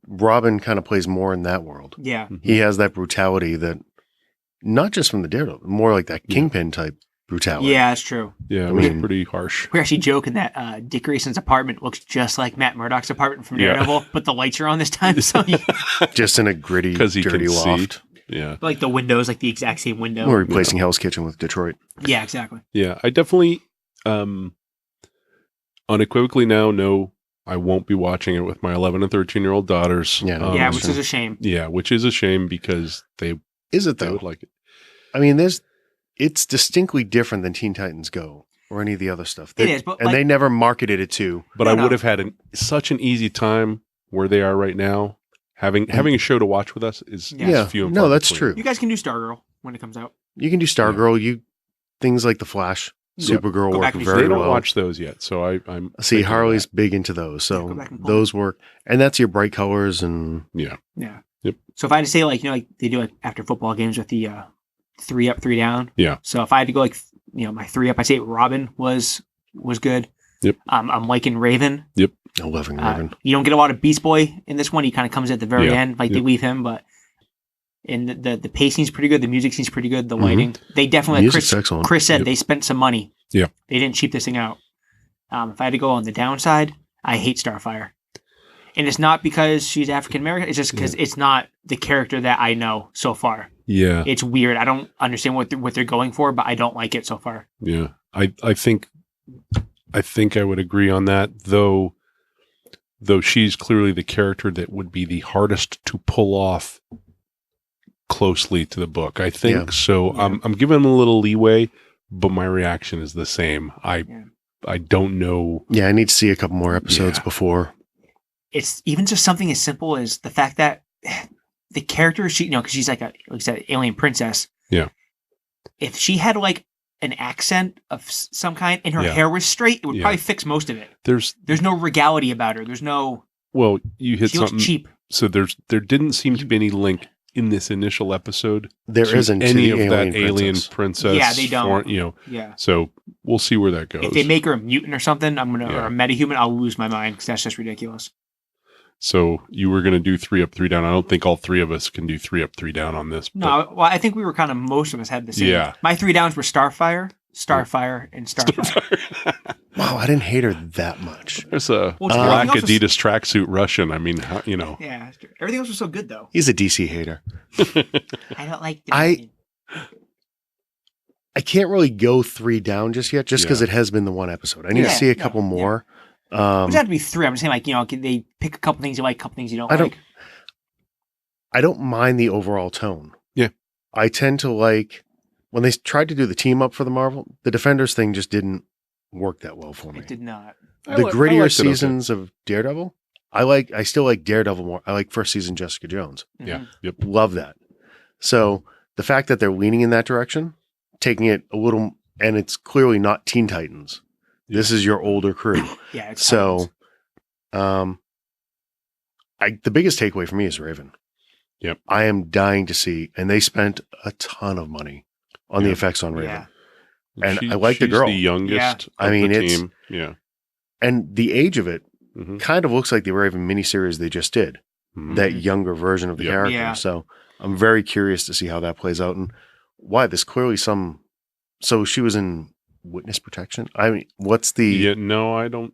B: Robin kind of plays more in that world.
A: Yeah.
B: He has that brutality that not just from the Daredevil, more like that Kingpin type brutality.
A: Yeah, that's true.
C: Yeah, it was pretty harsh.
A: We're actually joking that Dick Grayson's apartment looks just like Matt Murdock's apartment from Daredevil, but the lights are on this time, so
B: Just in a gritty,
C: 'Cause he
B: dirty
C: can see.
B: loft.
C: Yeah.
A: like the windows, like the exact same window.
B: We're replacing Hell's Kitchen with Detroit.
A: Yeah, exactly.
C: Yeah, I definitely unequivocally now know I won't be watching it with my 11 and 13-year-old daughters.
B: Yeah,
A: which is a shame.
C: Yeah, which is a shame because they
B: Is it
C: they
B: though?
C: would like it.
B: I mean, it's distinctly different than Teen Titans Go or any of the other stuff.
A: It is, but
B: and they never marketed it to.
C: But I would have had such an easy time where they are right now. Having a show to watch with us is few and far
B: that's
C: between.
B: true.
A: You guys can do Stargirl when it comes out.
B: You can do Stargirl. Things like The Flash, Supergirl
A: Go
B: work
A: back and
B: very
C: They don't
B: well.
C: watch those yet, so I'm
B: See,
C: thinking of
B: Harley's
C: that.
B: big into those,
A: go
B: so
A: back and pull
B: those work, and that's your bright colors and
C: Yeah.
A: Yep. So if I had to say, like, like they do like after football games with the 3 up, 3 down.
C: Yeah.
A: So if I had to go like, my 3 up, I'd say Robin was good.
C: Yep.
A: I'm liking Raven.
B: loving Raven.
A: You don't get a lot of Beast Boy in this one. He kind of comes at the very end, like they leave him, but and the pacing's pretty good. The music seems pretty good. The lighting, they definitely, like
B: Music's excellent.
A: Chris said, they spent some money.
C: Yeah.
A: They didn't cheap this thing out. If I had to go on the downside, I hate Starfire. And it's not because she's African American. It's just because it's not the character that I know so far.
C: Yeah.
A: It's weird. I don't understand what they're going for, but I don't like it so far.
C: Yeah. I think I would agree on that, though she's clearly the character that would be the hardest to pull off closely to the book. I think so.
A: Yeah.
C: I'm giving them a little leeway, but my reaction is the same. I don't know.
B: Yeah, I need to see a couple more episodes before.
A: It's even just something as simple as the fact that the character, because she's like I said, alien princess.
C: Yeah.
A: If she had like an accent of some kind and her hair was straight, it would probably fix most of it.
C: There's
A: no regality about her. There's no.
C: Well, you hit
A: She
C: something
A: looks cheap.
C: So there didn't seem to be any link in this initial episode.
B: There isn't
C: any
B: to
C: of
B: the
C: that alien princess.
A: Yeah, they don't.
C: Yeah. So we'll see where that goes.
A: If they make her a mutant or something, or a metahuman, I'll lose my mind because that's just ridiculous.
C: So you were going to do 3 up, 3 down. I don't think all 3 of us can do 3 up, 3 down on this. But
A: No, well, I think we were kind of, most of us had the same.
C: Yeah.
A: My 3 downs were Starfire, and Starfire.
B: Wow, I didn't hate her that much.
C: There's a
A: Well,
C: black
A: everything else was-
C: Adidas tracksuit Russian. I mean,
A: Yeah, everything else was so good though.
B: He's a DC hater.
A: I don't like.
B: I can't really go 3 down just yet, just because it has been the one episode. I need to see a couple more.
A: It doesn't have to be 3. I'm just saying, they pick a couple things you like, a couple things you don't like.
B: I don't mind the overall tone.
C: Yeah.
B: I tend to like when they tried to do the team up for the Marvel, the Defenders thing just didn't work that well for me.
A: It did not.
B: The grittier seasons of Daredevil, I still like Daredevil more. I like first season Jessica Jones.
C: Yeah. Yep.
B: Love that. So the fact that they're leaning in that direction, taking it a little, and it's clearly not Teen Titans. This is your older crew.
A: Yeah. It's
B: So, the biggest takeaway for me is Raven.
C: Yep.
B: I am dying to see, and they spent a ton of money on the effects on Raven.
A: Yeah.
B: And I like the
C: she's
B: girl.
C: the youngest.
B: I mean,
C: the
B: it's
C: team. Yeah.
B: And the age of it
C: Mhm.
B: kind of looks like the Raven miniseries they just did.
C: Mhm.
B: That younger version of the character.
A: Yeah.
B: So I'm very curious to see how that plays out and why there's clearly so she was in witness protection. I mean, what's the,
C: Yeah. No, I don't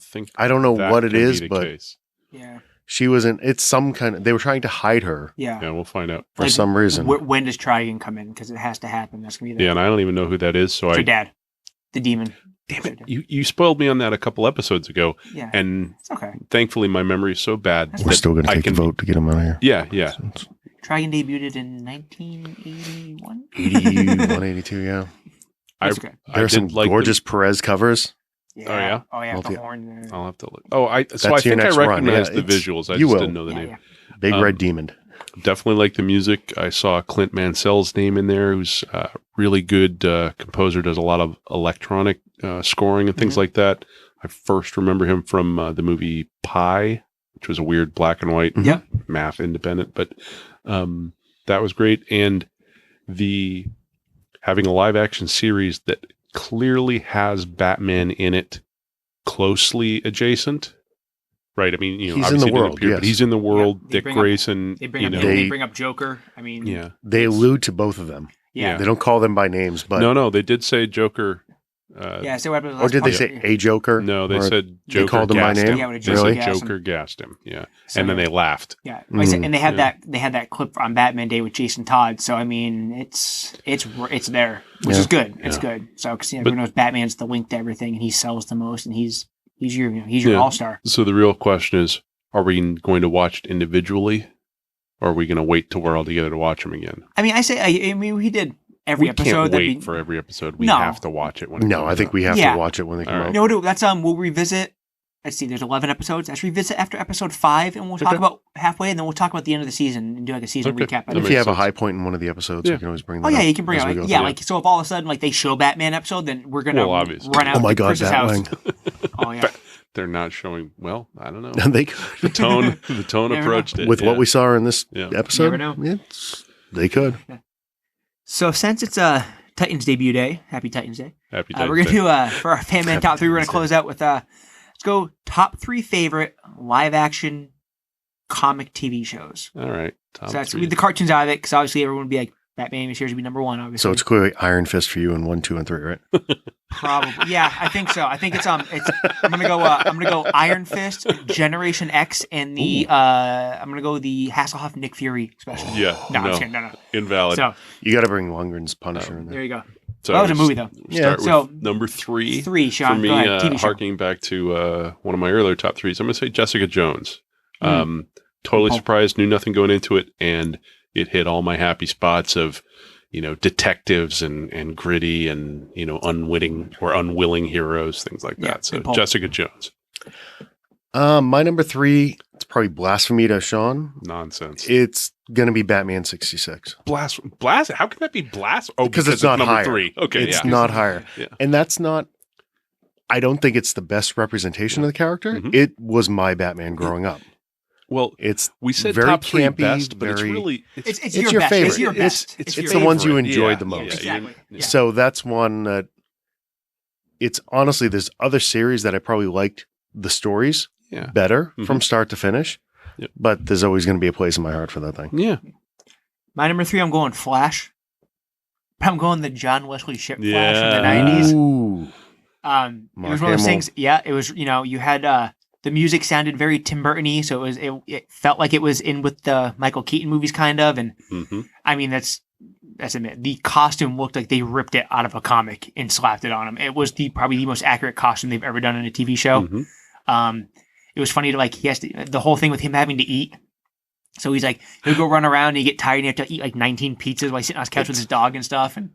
C: think.
B: I don't know
C: that
B: what it
C: can be
B: is,
C: the
B: but
C: case.
A: Yeah.
B: she was in, it's some kind of, they were trying to hide her
A: Yeah.
C: Yeah, we'll find out.
B: for some reason.
A: When does Trigon come in? Because it has to happen. That's gonna be
C: Yeah, and I don't even know who that is. So
A: her dad, the demon.
C: damn it, you spoiled me on that a couple episodes ago,
A: Yeah.
C: and
A: It's okay.
C: thankfully my memory is so bad.
B: We're still going to
C: I
B: take
C: can-
B: the vote to get him out of here.
C: Yeah, yeah.
B: So it's
A: Trigon debuted in 1981.
B: 81, 82, yeah.
C: I
A: That's okay.
B: There's some
C: did like
B: gorgeous Perez covers.
A: Yeah.
C: Oh, yeah?
A: The horn.
C: I'll have to look. Oh, I
B: That's your
C: think I
B: next run.
C: recognize
B: Yeah,
C: the
B: it's-
C: visuals. I
B: you
C: just
B: will.
C: didn't know the
A: Yeah,
C: name.
A: yeah.
B: Big Red Demon.
C: Definitely like the music. I saw Clint Mansell's name in there, who's a really good composer, does a lot of electronic scoring and things like that. I first remember him from the movie Pi, which was a weird black and white
A: Yep.
C: math independent, but that was great. And having a live action series that clearly has Batman in it closely adjacent. Right. I mean,
B: He's in
C: obviously
B: the
C: he didn't
B: world,
C: appear, but
B: yes.
C: he's in the world.
A: They
C: Dick
A: bring up-
C: Grayson,
A: They bring up
B: They-
A: they bring up Joker. I mean,
C: yeah.
B: They allude to both of them.
A: yeah.
B: They don't call them by names, but
C: No, they did say Joker.
A: Yeah. So what happened?
B: or did they say a Joker?
C: No, they
B: Or
C: said Joker.
B: they called him by
C: gassed
B: name?
A: Yeah, when
C: They
A: Joker
C: said
A: gassed him.
C: Joker gassed him. Yeah,
A: So,
C: and then they laughed.
A: Yeah, like I said, and they had
C: Yeah.
A: that clip on Batman Day with Jason Todd. So I mean, it's there, which
B: Yeah.
A: is good. It's
C: Yeah.
A: good. So because everyone knows Batman's the link to everything, and he sells the most, and he's He's your all-star.
C: So the real question is, are we going to watch it individually, or are we going to wait till we're all together to watch them again?
A: I mean, we did every episode.
C: Can't wait for every episode. We have to watch it when it comes
B: I think
C: out.
B: we have to watch it when they come out.
A: No, that's we'll revisit. Let's see, there's 11 episodes. Let's revisit after episode 5, and we'll talk about halfway, and then we'll talk about the end of the season and do like a season recap.
B: And if you have a high point in one of the episodes, you can always bring that up.
A: You can bring it up. Like, so if all of a sudden, like, they show Batman episode, then we're going to run out
B: to Chris's house.
A: Oh, yeah.
C: They're not showing, well, I don't know.
B: They
C: the tone approached it.
B: With what we saw in this episode,
A: never know.
B: They could.
A: So since it's Titans debut day, happy Titans Day.
C: Happy Titans
A: we're going to do, for our FANMEN top 3, we're going to close out with... let's go top 3 favorite live action comic TV shows.
C: All right.
A: So that's leave the cartoons out of it because obviously everyone would be like, Batman series would be number 1, obviously.
B: So it's clearly Iron Fist for you in 1, 2, and 3, right?
A: Probably. Yeah, I think so. I think it's I'm gonna go Iron Fist, Generation X, and the I'm gonna go the Hasselhoff Nick Fury special.
C: Yeah.
A: No, I'm just kidding. No.
C: Invalid.
A: So
B: you got to bring Lundgren's Punisher in there.
A: There you go.
C: So
A: that was a movie though.
C: Start
A: So
C: with number 3.
A: 3, Sean.
C: For me,
A: go ahead. TV show.
C: harking back to one of my earlier top 3s, I'm going to say Jessica Jones. Totally surprised, knew nothing going into it, and it hit all my happy spots of, detectives and gritty and, unwitting or unwilling heroes, things like that. So Jessica Jones.
B: My number 3, it's probably blasphemy to Sean.
C: Nonsense.
B: It's going to be Batman 66.
C: Blast? How can that be blast? Oh,
B: because it's not
C: number
B: higher.
C: 3. Okay,
B: it's not higher.
C: Yeah.
B: And that's not, I don't think it's the best representation of the character. It was my Batman growing up.
C: Well,
B: we
C: said
B: very
C: top 3
B: campy,
C: best, but it's really
A: it's
B: your
A: best.
B: favorite.
A: It's your best.
B: It's the ones you enjoyed the most.
A: Exactly. Yeah.
B: So that's one that it's honestly there's other series that I probably liked the stories better from start to finish.
C: Yep.
B: But there's always going to be a place in my heart for that thing.
C: Yeah.
A: My number 3, I'm going Flash. I'm going the John Wesley Shipp Flash from the 90s.
B: Ooh.
A: It was one of those things. Yeah, it was. You had the music sounded very Tim Burton-y, so it felt like it was in with the Michael Keaton movies, kind of. And I mean, that's it. The costume looked like they ripped it out of a comic and slapped it on him. It was probably the most accurate costume they've ever done in a TV show. It was funny to he has the whole thing with him having to eat. So he's like, he'll go run around and he get tired and he have to eat like 19 pizzas while he's sitting on his couch with his dog and stuff. And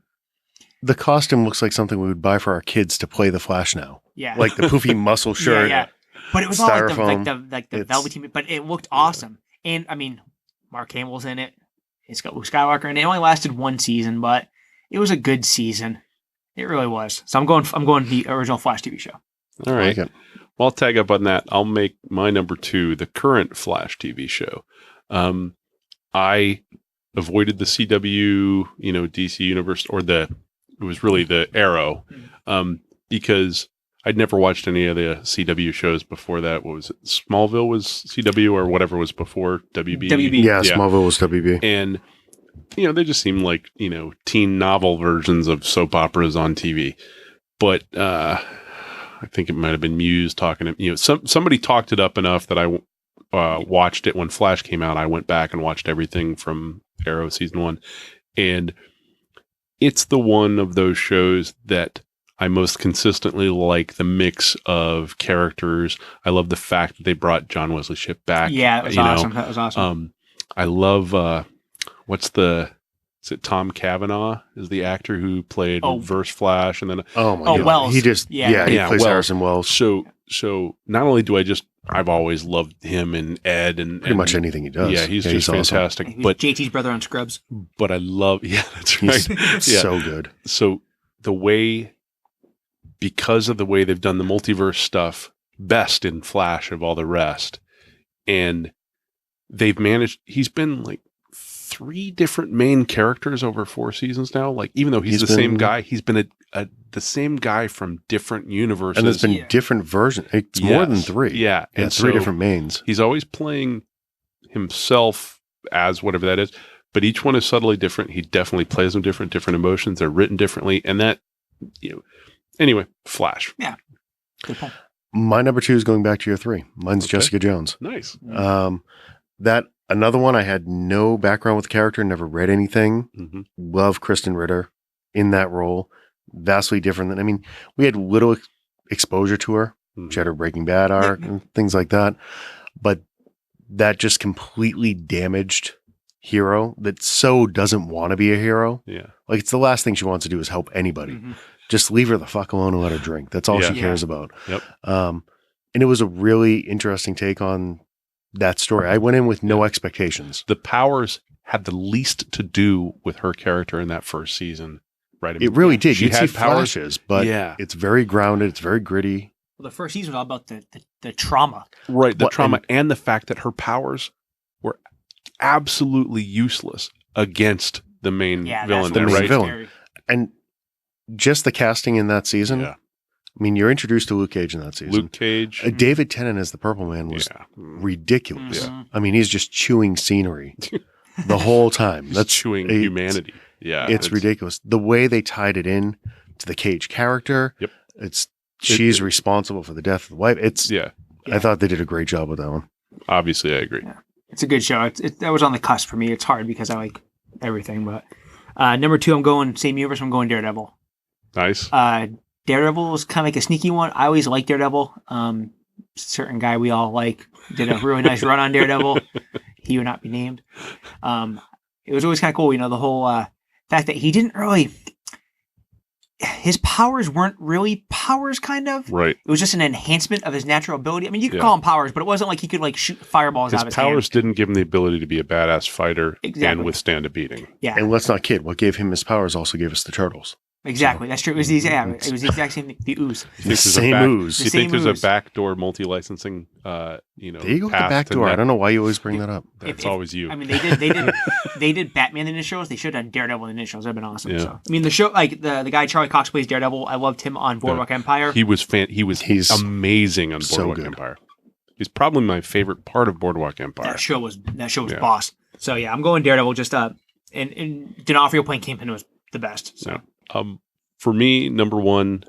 B: the costume looks like something we would buy for our kids to play the Flash now.
A: Yeah.
B: Like the poofy muscle shirt.
A: Yeah. But it was
B: styrofoam.
A: all like the velveteen, but it looked awesome. And I mean, Mark Hamill's in it. It's got Luke Skywalker in it. It only lasted 1 season, but it was a good season. It really was. So I'm going the original Flash TV show.
C: All right.
B: Okay.
C: Well, I'll tag up on that. I'll make my number 2 the current Flash TV show. I avoided the CW, DC universe, or it was really the Arrow, because I'd never watched any of the CW shows before that. What was it? Smallville was CW or whatever was before WB.
A: WB.
B: Yeah, Smallville was WB.
C: And, they just seemed like, teen novel versions of soap operas on TV. But I think it might have been Muse talking to, somebody talked it up enough that I watched it when Flash came out. I went back and watched everything from Arrow season 1. And it's the one of those shows that I most consistently like the mix of characters. I love the fact that they brought John Wesley Shipp back.
A: Yeah, it was awesome. That was awesome.
C: I love, is it Tom Cavanaugh is the actor who played Reverse Flash, and then
B: God,
A: Wells.
B: He just he plays Harrison Wells.
C: So not only do I've always loved him and Ed and
B: pretty much anything he does.
C: Yeah, he's just fantastic.
A: Awesome.
C: But
A: JT's brother on Scrubs.
C: But I love that's right.
B: So good.
C: So the way, because of the way they've done the multiverse stuff best in Flash of all the rest, and they've managed. He's been like 3 different main characters over 4 seasons now. Like, even though he's the same guy, he's been the same guy from different universes.
B: And there's been different versions. It's more than 3.
C: Yeah.
B: And 3 different mains.
C: He's always playing himself as whatever that is, but each one is subtly different. He definitely plays them different emotions. They're written differently. And that, anyway, Flash.
A: Yeah. Good point.
B: My number 2 is going back to your 3. Mine's Jessica Jones.
C: Nice.
B: That another one, I had no background with the character, never read anything. Love Kristen Ritter in that role. Vastly different than, we had little exposure to her She had her Breaking Bad arc and things like that. But that just completely damaged Hero that so doesn't want to be a hero.
C: Yeah.
B: Like, it's the last thing she wants to do is help anybody. Just leave her the fuck alone and let her drink. That's all she cares about.
C: Yep.
B: And it was a really interesting take on that story. I went in with no expectations.
C: The powers had the least to do with her character in that first season, right? I mean,
B: It really did.
C: She
B: You'd
C: had
B: see
C: powers,
B: flashes, but it's very grounded. It's very gritty.
A: Well, the first season was all about the trauma.
C: Right, the trauma and the fact that her powers were absolutely useless against the main villain there, right?
B: Villain. And just the casting in that season, I mean, you're introduced to Luke Cage in that season.
C: Luke Cage.
B: David Tennant as the Purple Man was ridiculous.
C: Yeah.
B: I mean, he's just chewing scenery the whole time. That's
C: chewing humanity. Yeah.
B: It's ridiculous. The way they tied it in to the Cage character.
C: Yep.
B: She's responsible for the death of the wife. I thought they did a great job with that one.
C: Obviously, I agree.
A: Yeah. It's a good show. That was on the cusp for me. It's hard because I like everything. But number 2, I'm going same universe. I'm going Daredevil.
C: Nice.
A: Daredevil was kind of like a sneaky one. I always liked Daredevil. Certain guy we all like did a really nice run on Daredevil. He would not be named. It was always kind of cool, the whole fact that he didn't really. His powers weren't really powers, kind of.
C: Right.
A: It was just an enhancement of his natural ability. I mean, you could call them powers, but it wasn't like he could shoot fireballs out of his hand.
C: His powers didn't give him the ability to be a badass fighter and withstand a beating.
A: Yeah.
B: And let's not kid. What gave him his powers also gave us the Turtles.
A: Exactly. That's true. It was the exact same thing. The ooze.
B: The same ooze.
C: Do you think there's a backdoor multi-licensing,
B: There you go with the backdoor. I don't know why you always bring that up.
C: That's always you.
A: I mean, they did Batman in the shows. They should have done Daredevil in the shows. That'd been awesome.
C: Yeah.
A: So, I mean, the show, the guy Charlie Cox plays Daredevil. I loved him on Boardwalk Empire.
C: He's amazing on Boardwalk Empire. He's probably my favorite part of Boardwalk Empire.
A: That show was boss. So yeah, I'm going Daredevil. Just and D'Onofrio playing Kingpin was the best. So.
C: For me, number 1,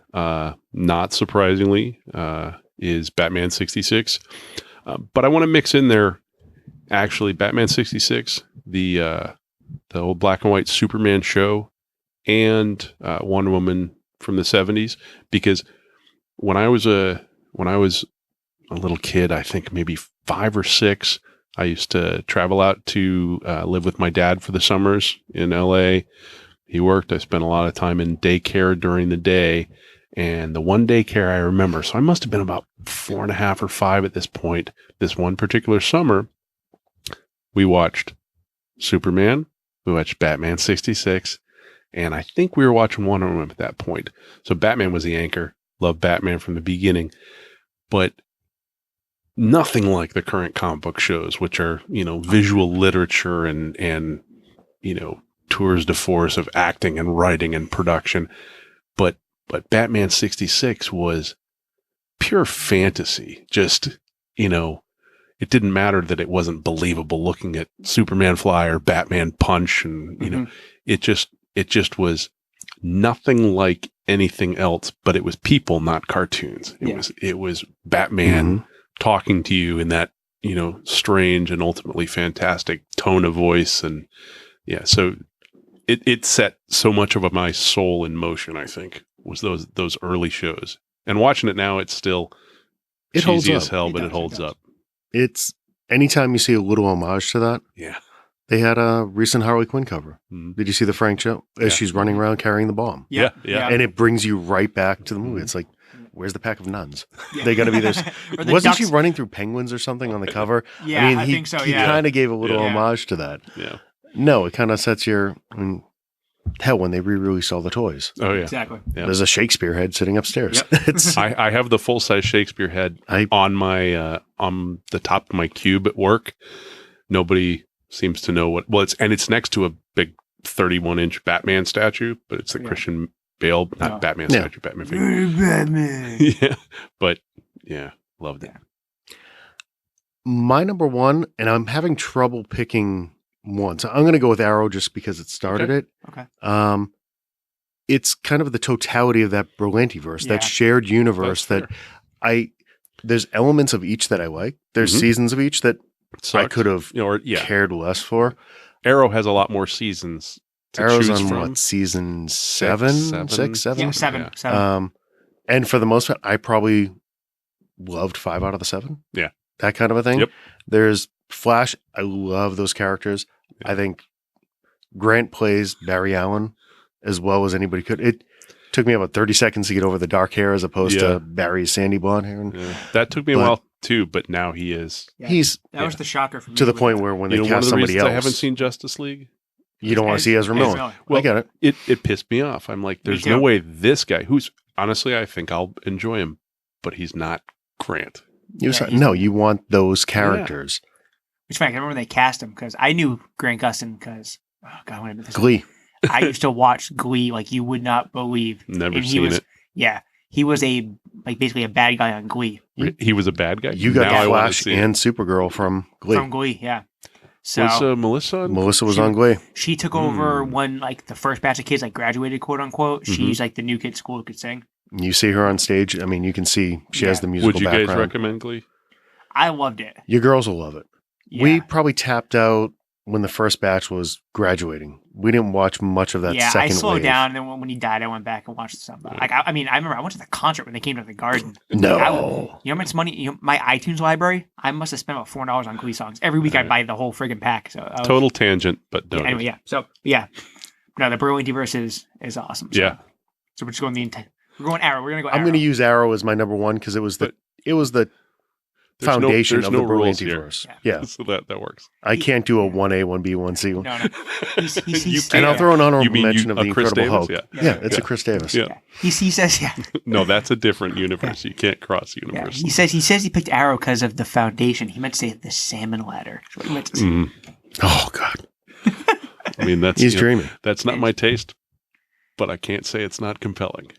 C: not surprisingly, is Batman 66. But I want to mix in there, actually, Batman 66, the old black and white Superman show, and Wonder Woman from the 70s, because when I was a little kid, I think maybe 5 or 6, I used to travel out to live with my dad for the summers in LA. He worked. I spent a lot of time in daycare during the day. And the one daycare I remember, so I must have been about 4.5 or 5 at this point, this one particular summer, we watched Superman, we watched Batman 66, and I think we were watching Wonder Woman at that point. So Batman was the anchor. Loved Batman from the beginning. But nothing like the current comic book shows, which are, visual literature and tours de force of acting and writing and production. But Batman 66 was pure fantasy. Just, it didn't matter that it wasn't believable looking at Superman fly or Batman punch. And, it just was nothing like anything else, but it was people, not cartoons. It was Batman talking to you in that, strange and ultimately fantastic tone of voice. And so it set so much of my soul in motion, I think, was those early shows. And watching it now, it's still cheesy as hell, but it holds up.
B: It's anytime you see a little homage to that.
C: Yeah.
B: They had a recent Harley Quinn cover. Did you see the Frank show? As she's running around carrying the bomb.
C: Yeah.
B: And it brings you right back to the movie. It's like, where's the pack of nuns? They got to be this. Wasn't she running through penguins or something on the cover?
A: Yeah, I think so.
B: He kind of gave a little homage to that.
C: Yeah.
B: No, it kind of sets hell, when they re-released all the toys.
C: Oh, yeah.
A: Exactly.
C: Yeah.
B: There's a Shakespeare head sitting upstairs.
A: Yep.
C: I have the full-size Shakespeare head on my on the top of my cube at work. Nobody seems to know it's next to a big 31-inch Batman statue, but it's the Christian Bale, not Batman statue, Batman figure.
A: Batman.
C: Yeah. But loved it.
B: My number 1, and I'm having trouble picking one. So I'm going to go with Arrow just because it started it.
A: Okay.
B: It's kind of the totality of that Berlanti-verse, that shared universe there's elements of each that I like. There's seasons of each that I could have cared less for.
C: Arrow has a lot more seasons to
B: Arrow's
C: choose
B: on
C: from.
B: what, season 7? 6, 7?
A: Yeah, 7.
B: And for the most part, I probably loved 5 out of the 7.
C: Yeah.
B: That kind of a thing.
C: Yep.
B: There's Flash. I love those characters.
C: Yeah.
B: I think Grant plays Barry Allen as well as anybody could. It took me about 30 seconds to get over the dark hair as opposed to Barry's sandy blonde hair.
C: That took me a while too, but now he is.
A: Yeah,
B: he's
A: that was the shocker for me.
B: to the point where when they
C: one
B: cast
C: of the
B: somebody
C: reasons
B: else,
C: I haven't seen Justice League.
B: You don't want to see Ezra Miller.
C: Well,
B: I get it.
C: It pissed me off. I'm like, there's no way this guy, who's honestly, I think I'll enjoy him, but he's not Grant.
B: You want those characters.
A: Which fact, I remember when they cast him because I knew Grant Gustin because when I met this
B: Glee.
A: I used to watch Glee like you would not believe.
C: Never seen it.
A: Yeah, he was basically a bad guy on Glee.
C: He was a bad guy.
B: You got Flash and Supergirl from Glee.
A: From Glee, yeah. So
C: was Melissa?
B: Melissa was on Glee.
A: She took over when the first batch of kids graduated, quote unquote. She's the new kid at school who could sing.
B: You see her on stage. I mean, you can see she has the musical background.
C: Would you guys recommend Glee?
A: I loved it.
B: Your girls will love it.
A: Yeah.
B: We probably tapped out when the first batch was graduating. We didn't watch much of that second wave.
A: I slowed down, and then when he died, I went back and watched some. I remember I went to the concert when they came to the Garden.
B: No.
A: You know how much money, my iTunes library, I must have spent about $4 on Glee songs. Every week I buy the whole friggin' pack. So
C: total tangent, but no.
A: Anyway, yeah. So, yeah. No, the Berlanti is awesome. So.
C: Yeah.
A: So we're just going we're going Arrow. We're going to go Arrow.
B: I'm going to use Arrow as my number one because it was the foundation of the Berlantiverse. Yeah.
C: So that works.
B: I can't do a 1A, 1B, 1C.
A: No.
B: And I'll throw an honorable mention of the Incredible Hulk.
C: Yeah,
B: it's a Chris Davis.
C: Yeah.
A: He says,
C: No, that's a different universe. You can't cross universes.
A: Yeah. He says he picked Arrow because of the foundation. He meant to say the salmon ladder. That's what he meant to say.
B: Oh, God.
C: I mean,
B: he's dreaming.
C: That's not my taste, but I can't say it's not compelling.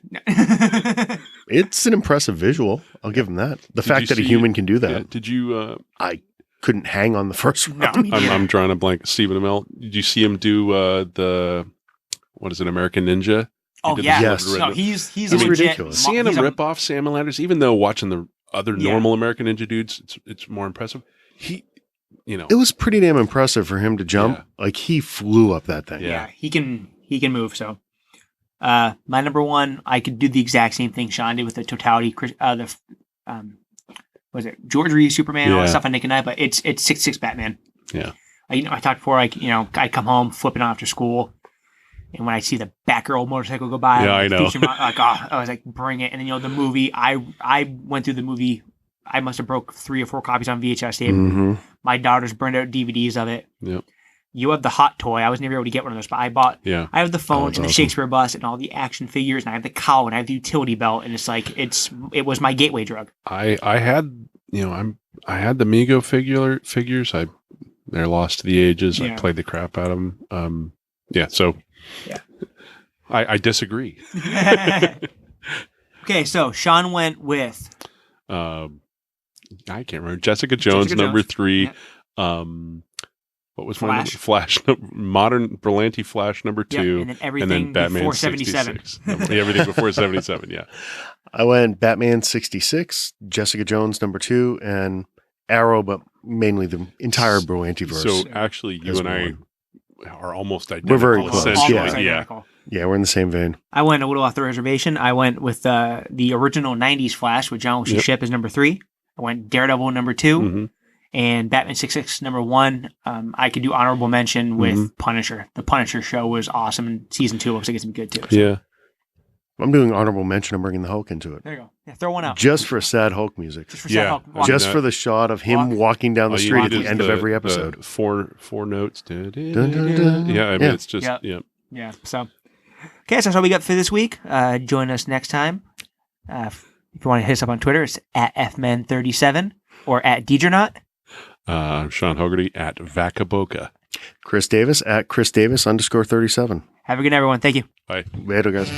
B: It's an impressive visual. I'll give him that. The fact that a human can do that.
C: Yeah, did you?
B: I couldn't hang on the first one.
A: No,
C: I'm drawing a blank. Stephen Amell. Did you see him do American Ninja?
A: Oh yeah,
B: yes.
A: No, he's
B: ridiculous.
C: Seeing him rip off Sam and Ladders, even though watching the other normal American Ninja dudes, it's more impressive.
B: It was pretty damn impressive for him to jump.
C: Yeah.
B: Like he flew up that thing.
A: Yeah, he can move. So, my number one, I could do the exact same thing Sean did with the totality. Was it George Reeves Superman? All the stuff on Nick and I, but it's 6'6" Batman.
C: Yeah.
A: I talked before. I come home flipping on after school, and when I see the Batgirl motorcycle go by,
C: I know.
A: I was like, bring it. And then the movie, I went through the movie. I must have broke 3 or 4 copies on VHS tape.
B: Mm-hmm.
A: My daughters burned out DVDs of it.
C: Yep.
A: You have the hot toy. I was never able to get one of those, but I bought. Yeah. I have the phone and the Shakespeare bus and all the action figures, and I have the cowl and I have the utility belt, and it's like it was my gateway drug.
C: I had I had the Mego figures. They're lost to the ages. I played the crap out of them. I disagree.
A: Okay, so Sean went with.
C: I can't remember. Jessica Jones, number 3.
A: Yeah.
C: What was my number? Flash, modern Berlanti Flash, number 2.
A: And then everything
C: Batman
A: before 77.
C: Everything before 77, yeah.
B: I went Batman 66, Jessica Jones, number 2, and Arrow, but mainly the entire Berlantiverse.
C: So actually, you and I are almost identical.
B: We're very close.
A: Yeah,
B: we're in the same vein.
A: I went a little off the reservation. I went with the original 90s Flash with John Wesley Shipp as number 3. I went Daredevil number 2 and Batman 66 number 1. I could do honorable mention with Punisher. The Punisher show was awesome, and season 2 looks like it's going to be good too. So.
B: Yeah. I'm doing honorable mention. I'm bringing the Hulk into it.
A: There you go. Yeah, throw one out.
B: Just for sad Hulk music.
A: Just for sad Hulk.
B: Just for the shot of him walking down the street at the end of every episode.
C: Four notes. Dun, dun,
B: dun, dun.
C: Yeah, I mean, it's just,
A: Yeah, so. Okay, so that's all we got for this week. Join us next time. If you want to hit us up on Twitter, it's at FMen37 or at Deidrenaut.
C: I'm Sean Hogarty at Vacaboca.
B: Chris Davis at Chris Davis _37.
A: Have a good night, everyone. Thank you.
C: Bye.
B: Later, guys.